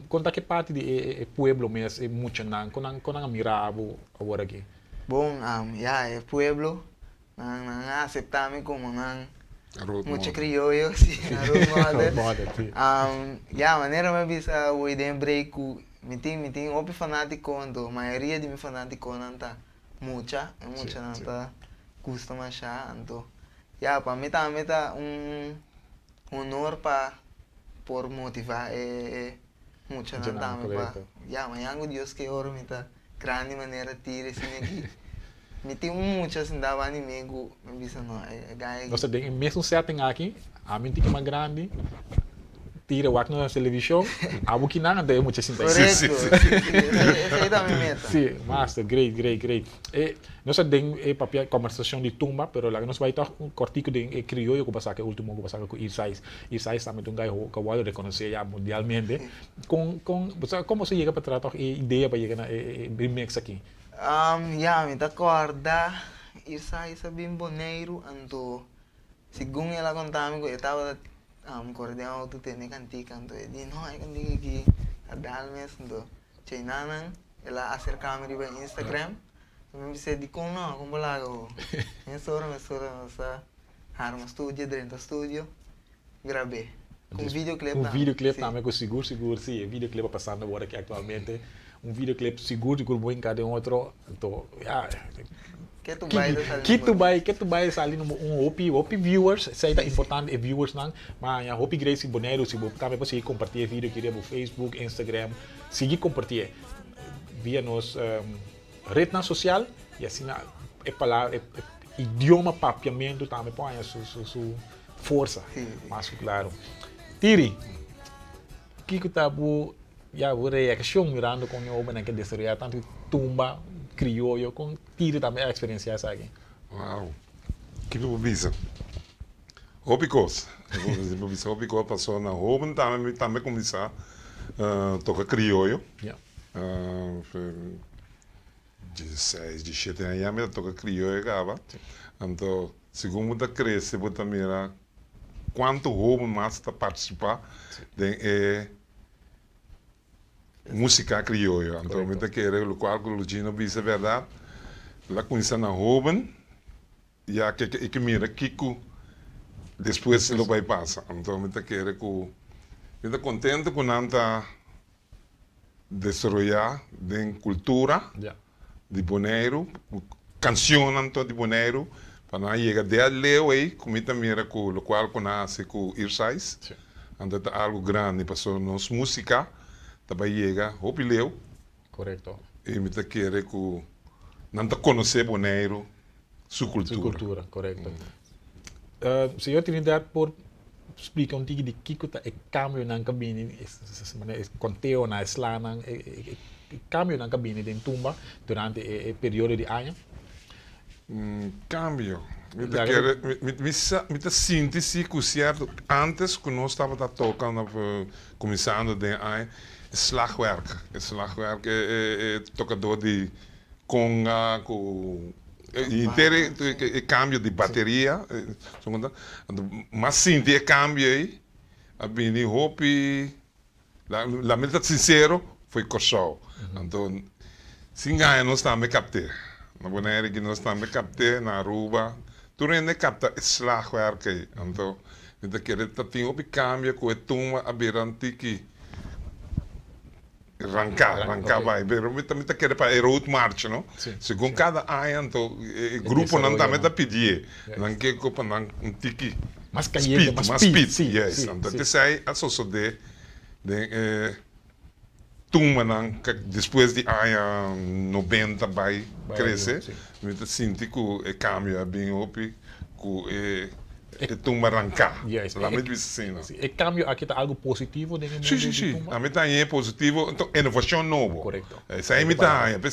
[SPEAKER 3] Conta que parte de Pueblo mesmo é muito não, quando miravo agora aqui.
[SPEAKER 15] Bom, é Pueblo, não aceitar-me como não. Mucho criollo, sí, role model. Ya, maneira me bisa o idem break me tem opi fanático ando, maioria de mi fanático não tá mucha não tá custa mais já ando. Ya, para mim tá honor para por motivar mucha não tá me pa. Ya, amanhã Deus que oro me tá grande maneira tira assim aqui. Me tem muitas andava inimigo, me bisa não, é
[SPEAKER 3] Você tem mesmo certo aqui, a mim tem uma grande tira o na televisão, a boca não anda muito assim.
[SPEAKER 15] Correto, essa aí da minha meta.
[SPEAKER 3] Sim, master, great. Nós temos papel conversação de Tumba, pero lá nós vai estar cortico de crioulo que passa que último que passa com Irsais também um gajo que pode reconhecer já mundialmente. Como se chega para tratar a ideia para chegar na remix aqui?
[SPEAKER 15] Me acorda Irsais bem boneiro, ando segundo ela contava que eu estava coordenando tu tem cantica, ando ele não é cantica aqui, a dar mesmo, Chinanan, ela acercava me no Instagram, me disse de como não, como lá eu, me sora, nossa, arma estúdio dentro do estúdio, gravei. Com videoclipe também.
[SPEAKER 3] Um videoclipe também, com seguro, sim, videoclipe passando agora aqui atualmente. Videoclipe seguro que bom em cada outro. Então,
[SPEAKER 15] que
[SPEAKER 3] tu vai sair OP viewers, sei tá importante viewers não, mas a OP Grace Bonaire se também pode compartilhar vídeo que no Facebook, Instagram, seguir compartilhar via nos rede social e assim é palavra idioma papiamento também põe a sua força, mais claro. Tiri, que tá bu ya bu reaction mirando com o homem que desejava tanto Tumba criollo, com tira também a experiência essa aqui.
[SPEAKER 14] Uau, que bobisa. Opicos. Opicos passou na Hoben, também começar a tocar criollo. 16, 17 anos, eu toco crioulo e gava. Então, segundo da cresce, eu também quanto roubo mais está participar de música crioulo. Então, eu quero o qual o Gino diz a verdade. Lá conhece na roubo, e a que mira Kiko depois ele vai passar. Então, eu quero que eu estou contente com nanta desenvolver de cultura. De Bonaire, canção de Bonaire, para chegar de Leo aí, como também era com o qual conhece com Irsais, anda algo grande, passou nos música, também chega o Leo.
[SPEAKER 3] Correto.
[SPEAKER 14] E me tá querer que não tá conhecer Bonaire, sua cultura.
[SPEAKER 3] Sua cultura, correto. Senhor Trinidad, por explicar um pouco de que é cambio na cabine, conteo na slana, cambio na cabine de tumba durante o período de ano?
[SPEAKER 14] Cambio. Me sinto que certo, antes que nós estávamos tocando, começando de ano, slagwerk. Slagwerk é tocador de conga, inteiro cambio de bateria. Mas sinto cambio aí, a bini hopi, la verdade sincero, foi corso. Então, se ganha, nós estamos a captar. Na Bonaire, que nós estamos a captar, na Aruba, tudo é captar slagwerk aí. Então, eu quero ter um cambio com a turma a berante que arrancar vai. Eu também quero para a road march, não? Segundo cada ano, então, o grupo não está a pedir. Não quer que eu não tiki.
[SPEAKER 3] Mais speed,
[SPEAKER 14] sim. Então, isso aí é só de turma depois de ano 90 vai crescer. Eu sinto que o cambio é bem óbvio, que é turma arrancar. Lá me diz assim, não?
[SPEAKER 3] O cambio aqui está algo positivo dentro do
[SPEAKER 14] mundo? Sim. A mim está aí positivo, então inovação nova.
[SPEAKER 3] Correto.
[SPEAKER 14] Isso aí me está aí, me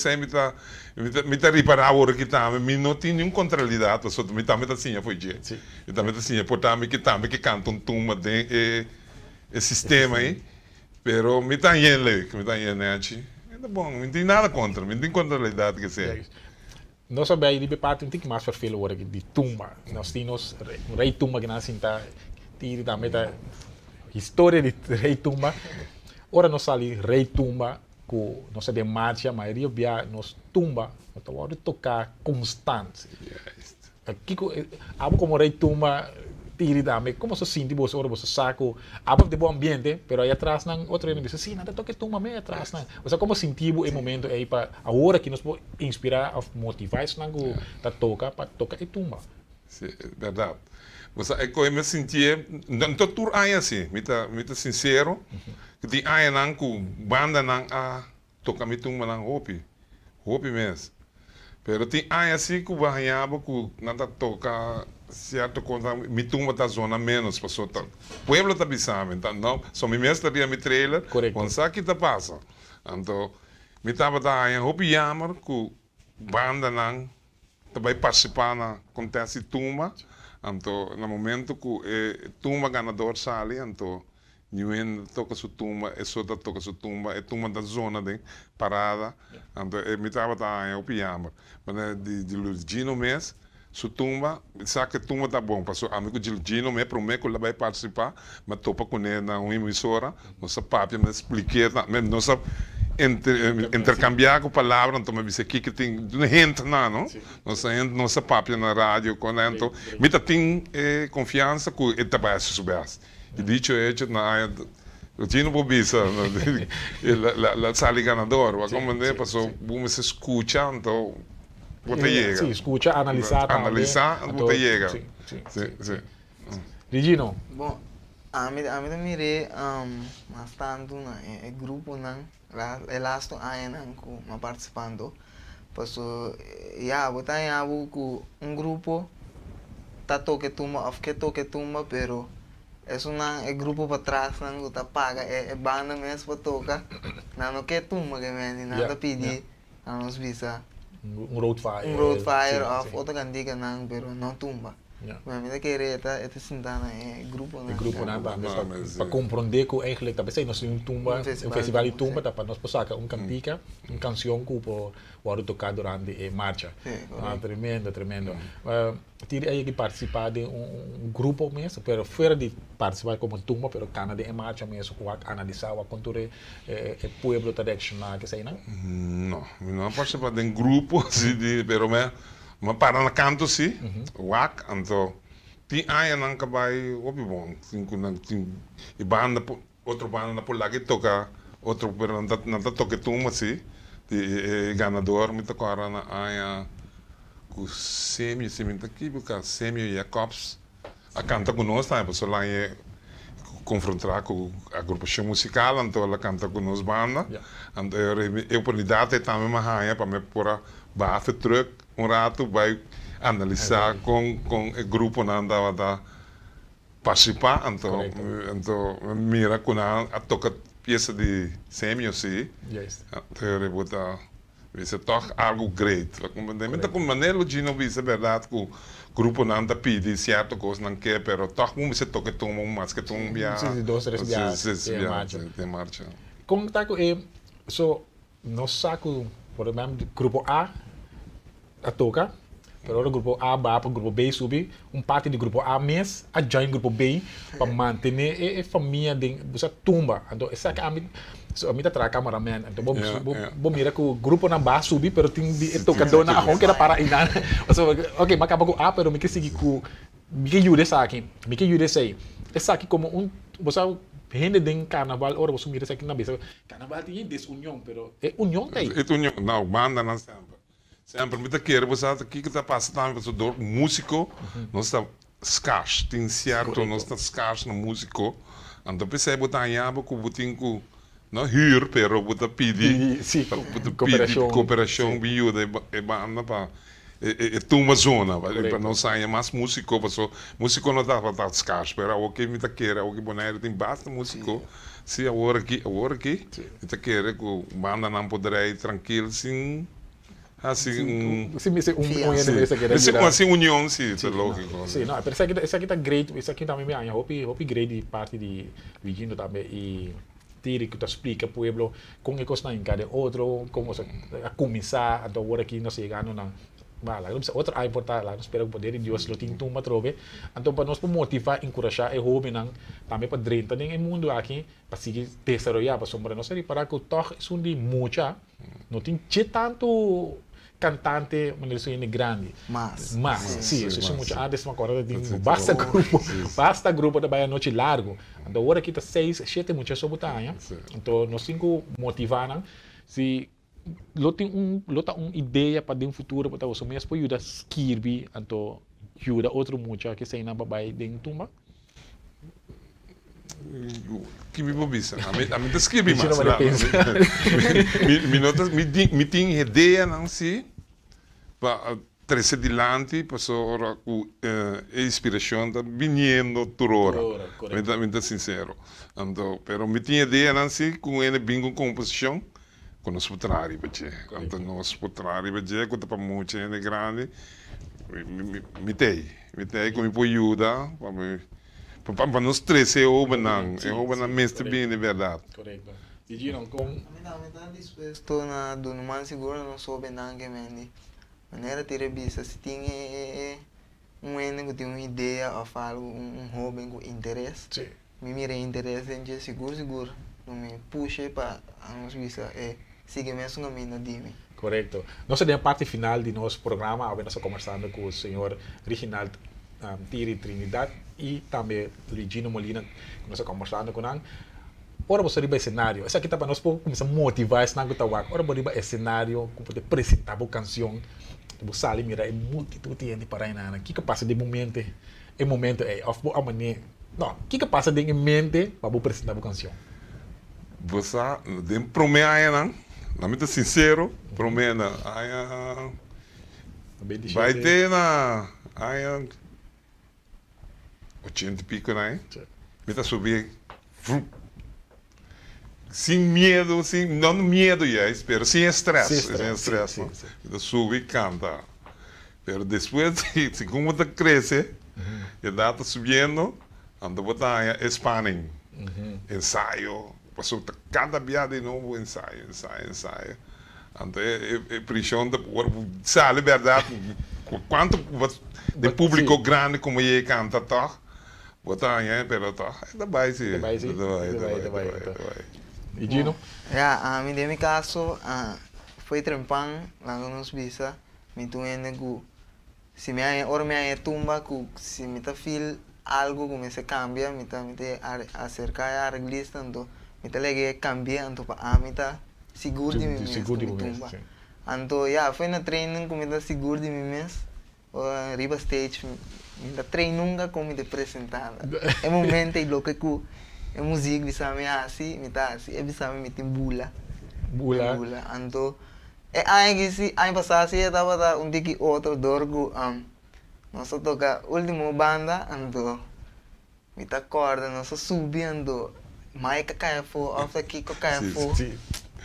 [SPEAKER 14] está reparar agora que está, me não tem nenhuma contrariedade, só me está assim, foi dia. Eu também assim, portanto, que canta um turma de sistema aí. Pero me está aí, me está aí, né? É bom, não tem nada contra, não tem contrariedade que seja.
[SPEAKER 3] Nós sabemos que parte um pouco mais para falar agora de tumba. Nós temos rei tumba que nós sinta tira também da história de rei tumba. Ora nós ali rei tumba com nós de marcha, a maioria via nos tumba, então agora tocar constante. Aqui como rei tumba tira também, como se sente você ora você saco, de bom ambiente, pero aí atrás não outro ele diz assim, nada toque tumba meio atrás não. Você como sentiu o momento aí para a hora que nos pode inspirar, motivar isso não tá tocar para tocar e tumba.
[SPEAKER 14] Sim, verdade. Você é como me sentia, não tô tudo aí assim, me tá sincero, que tem aí não com banda não toca me tumba não hopi mesmo. Pero tem aí assim que barranhava que nada toca certo quando me tumba da zona menos passou tá pueblo tá bisame então não só me estaria me trailer quando sabe que tá passa então me tava da em hopi yamar que banda não também participar na acontece tumba então no momento que tumba ganador sale então Nguyen toca sua tumba, Sota toca sua tumba, é tumba da zona de parada, então me estava da em hopi yamar, mas de Gino mês sua tumba, sabe que a tumba tá bom, passou amigo de Gino me promete que ele vai participar, mas topa com ele na emissora, nossa papi me expliquei, nossa intercambiar com palavras, então me disse aqui que tem gente não, nossa papi na rádio, então me tem confiança que ele vai subir. E dicho hecho, na Gino Bobisa, la sala ganador, como né, passou, vamos se escutar, então você chega.
[SPEAKER 3] Sim, escuta, analisar,
[SPEAKER 14] você chega.
[SPEAKER 3] Sim. Regino.
[SPEAKER 15] Bom, a mim também bastante é grupo não, elasto aí não com participando, passou, botar em algo com grupo, tá toque tumba, pero isso não é grupo para trás, não está paga, é banda mesmo para tocar, não quer tumba que vem, nada pedir, a nos visa.
[SPEAKER 3] Roadfire.
[SPEAKER 15] Roadfire
[SPEAKER 3] Sim,
[SPEAKER 15] of
[SPEAKER 3] sim.
[SPEAKER 15] outra cantiga não, pero não tumba.
[SPEAKER 3] Ja.
[SPEAKER 15] Maar met querer esta sintana é grupo
[SPEAKER 3] De grupo para compreender que eigenlijk dat besteed nós um tumba, um festival de tumba, dat para nós sacar cantica, canção que pode tocar durante a marcha. Tremendo, tremendo. Tive aí que participar de grupo mesmo, pero fora de participar como tumba, pero cana de marcha mesmo, com analisar a cultura e pueblo tradicional que sei não?
[SPEAKER 14] Não participar de grupo, assim, pero mas para na canto sim, wak, então tem aí não cabai, obi bom, tem e banda, outro banda por lá que toca, outro pero não toca tumba sim, de ganador, me toca na aí com Sêmio, tá aqui, porque Sêmio Jacobs, a canta conosco, tá, pessoal lá é confrontar com a agrupação musical, então ela canta conosco banda, então eu oportunidade também mais aí para me pôr bater terug rato vai analisar com o grupo não andava a participar, então mira com a toca peça de Sêmio sim, então eu vou dar isso toch algo great, com maneira de não ver verdade que o grupo não anda pedindo certo coisa não quer, pero toch como você toca toma mais que toma via, de marcha.
[SPEAKER 3] Como tá que so nós saco por exemplo grupo A toca, pero o grupo A vai para o grupo B subir, parte do grupo A mesmo a join grupo B para manter a família de você tumba, então essa que a mim tá traga cameraman, então bom mira que o grupo não vai subir, pero tem de tocador na rua que era para ir, ok, mas acaba com A, pero me que seguir com me que ajuda essa aqui, essa aqui como você gente de carnaval, ora você mira essa aqui na mesa, carnaval tem desunião, pero é união tem.
[SPEAKER 14] É união, não, banda não sempre muita queira, você aqui que está passando, você do músico, não está scarce, tem certo, não está scarce no músico, então pensei botar em aba com botinho não hir, pero botar pedir cooperação viúva e banda para uma zona, para não sair mais músico, porque músico não está para scarce, pero o que muita queira, o que boneiro tem bastante músico, se agora aqui, muita queira que banda não poderá ir tranquilo sem assim assim união sim, é lógico.
[SPEAKER 3] Sim, não, mas essa aqui tá great, essa aqui também me anha, hope great de parte de Virginia também e tire que tu explica pueblo com que coisa em cada outro, como a começar a agora aqui nós chegando na lá, outra importante lá, nós esperamos poder em Deus lo tem tumba trove, então para nós motivar, encorajar e jovem também para dentro nem o mundo aqui para seguir desarrollar, para sombra nós para que o toque é de muita, não tem tanto cantante, mas isso é grande. Mas, sim, isso é muito antes uma coisa de basta grupo da Bahia noite largo. Então agora aqui tá 6, 7 muitas sobre taia. Então nós cinco motivaram se lota uma ideia para um futuro para você mesmo pode ajudar escrever, então ajuda outro muita que sai na Bahia dentro tumba.
[SPEAKER 14] Que me bobisa, a mim escrevi mais lá. Me tinha ideia não se para trazer adiante, passou a inspiração da vindo por hora, muito sincero. Então, pero me tinha ideia não se com ele bingo composição, com os putrari bache, quando nós putrari bache, quando para muito gente grande, me tem como me pode ajudar para nós três é o mestre bem de verdade.
[SPEAKER 3] Correto. E não com
[SPEAKER 15] está disposto na do normal seguro não soube não que mendi. Maneira ter vista se tem ene que tem uma ideia ou algo jovem com interesse. Me mira interesse em que seguro não me puxe para nos vista siga mesmo o caminho de mim.
[SPEAKER 3] Correto. Nós temos a parte final de nosso programa, agora nós conversando com o senhor Reginaldo Tiri Trinidad e também Regina Molina, que nós conversando com ele. Ora você riba cenário, essa aqui tá para nós começar a motivar esse nango tawak. Ora você riba cenário, como poder apresentar a canção, você ali mira é multitud de para aí na. Que passa de momento, of a maneira. Não, que passa de mente para apresentar a canção.
[SPEAKER 14] Você de promessa não, na mente sincero, promessa vai ter na 80 e pico, né? Me tá subir sem medo, não medo, pero sem estresse. Sem estresse. Então sube e canta. Pero depois, se como está cresce, e dá tá subindo, anda botar spanning, ensaio. Passou cada dia de novo, ensaio. Então é pressão sabe verdade, quanto de público grande como ele canta, tá? Botar pero tá, vai.
[SPEAKER 3] E Gino?
[SPEAKER 15] A mim, no caso, foi trempang, lá nos bisa, me tuene que se me tumba, se me tá feel algo que se cambia, me tá acerca a reglista, então me tá lege cambia, então para me tá seguro de mim mesmo, tumba. Então, foi na training que me tá seguro de mim mesmo, riba stage, me tá treinando como me tá apresentada. É momento e lo que a música bisa me assim, me tá assim, é bisa me tem bula. Então, aí que se aí passasse eu tava tiki outro dorgo nós toca último banda então me tá corda nós subindo mais que cai fo after que cai fo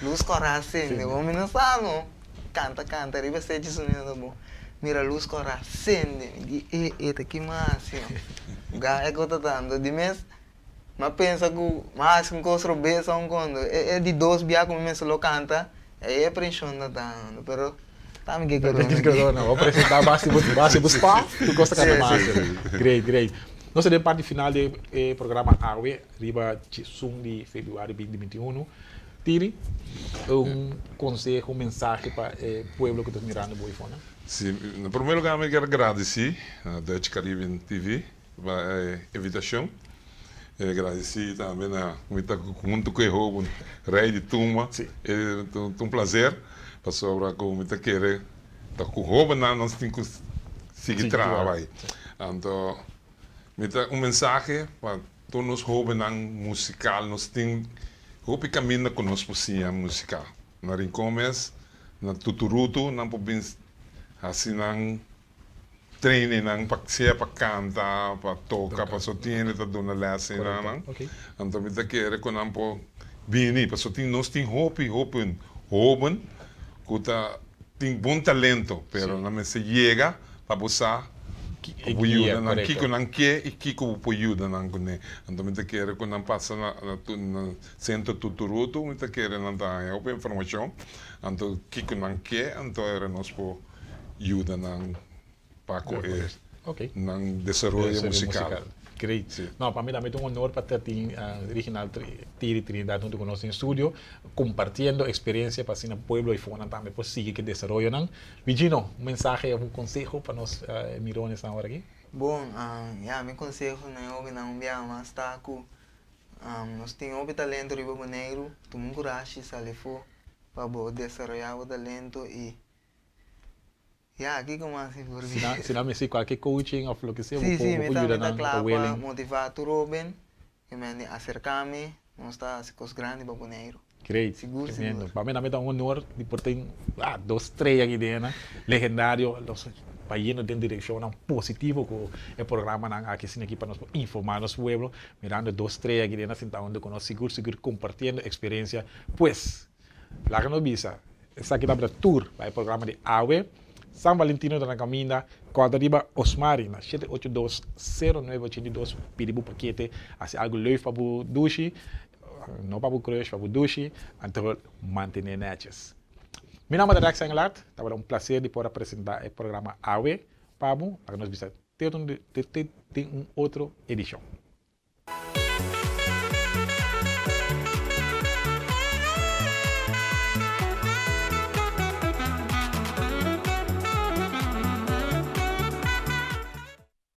[SPEAKER 15] luz corrase de homem não sabe canta riba stage sonando bom mira luz corrase e tá aqui mais é que eu tô dando de mês mas pensa que mais com coisa besa quando é de dois biá como me só canta é pressão da dando pero tá me que
[SPEAKER 3] não vou apresentar base buscar tu gosta cada mais great nós de parte final do programa AWE riba Chisung de fevereiro 2021 Tiri conselho mensagem para o povo que está mirando o iPhone.
[SPEAKER 14] Sim, no primeiro lugar eu quero agradecer a Dutch Caribbean TV pela invitação. Agradecer também a muito que errou rei de Tuma. É um prazer para sobrar com muito querer tá com roupa nós temos que seguir trabalho. Então, mensagem para todos os jovens musical nós temos o caminho conosco sim a musical. Na Rincomes, na Tuturutu, na podemos assim treine para cantar, para tocar, para sostener, para dar uma leção. Então, me querer que não pode vir, para nós temos jovens que tem bom talento, pero não se chega para buscar ajuda, não que não quer e que pode ajudar não né. Então, me querer que não passa na centro Tuturutu, me querer não dar informação, então que não quer, então era nós por ajuda não para não desenvolver musical.
[SPEAKER 3] Great. Sí. No, para mí también es un honor para ter original Tiri Trinidad junto con nosotros en estudio, compartiendo experiencia para el pueblo y fuera también pues sigue que desarrollan. Vigino, un mensaje, un consejo para los mirones ahora aquí.
[SPEAKER 15] Bom, mi consejo é que não via mais taco. Nós temos o talento riba boneiro, tomamos coragem, salefo para desenvolver o talento e aqui como assim por mim.
[SPEAKER 3] Se não me sei qualquer coaching ou o que seja,
[SPEAKER 15] sim, me está claro para motivar tu Robin, que me acercar-me, nós está as coisas grandes para boneiro.
[SPEAKER 3] Great, tremendo. Para mim também é um honor de por ter 2, 3 aqui dentro, legendário, para ir na direção positiva com o programa aqui para nós informar nosso povo, mirando 2, 3 aqui dentro, sentando com nós seguro compartilhando experiência, pues, lá que nos visa, essa aqui é tour, vai o programa de AWE, San Valentino da Caminda, Quadriba Osmari, na 782-0982, pedibu paquete, assim algo leuk para o douche, não para o crush, para o douche, então manter netos. Meu nome é Rex Engelart, estava um prazer de poder apresentar o programa AWE, para nós visitar, tem outra edição.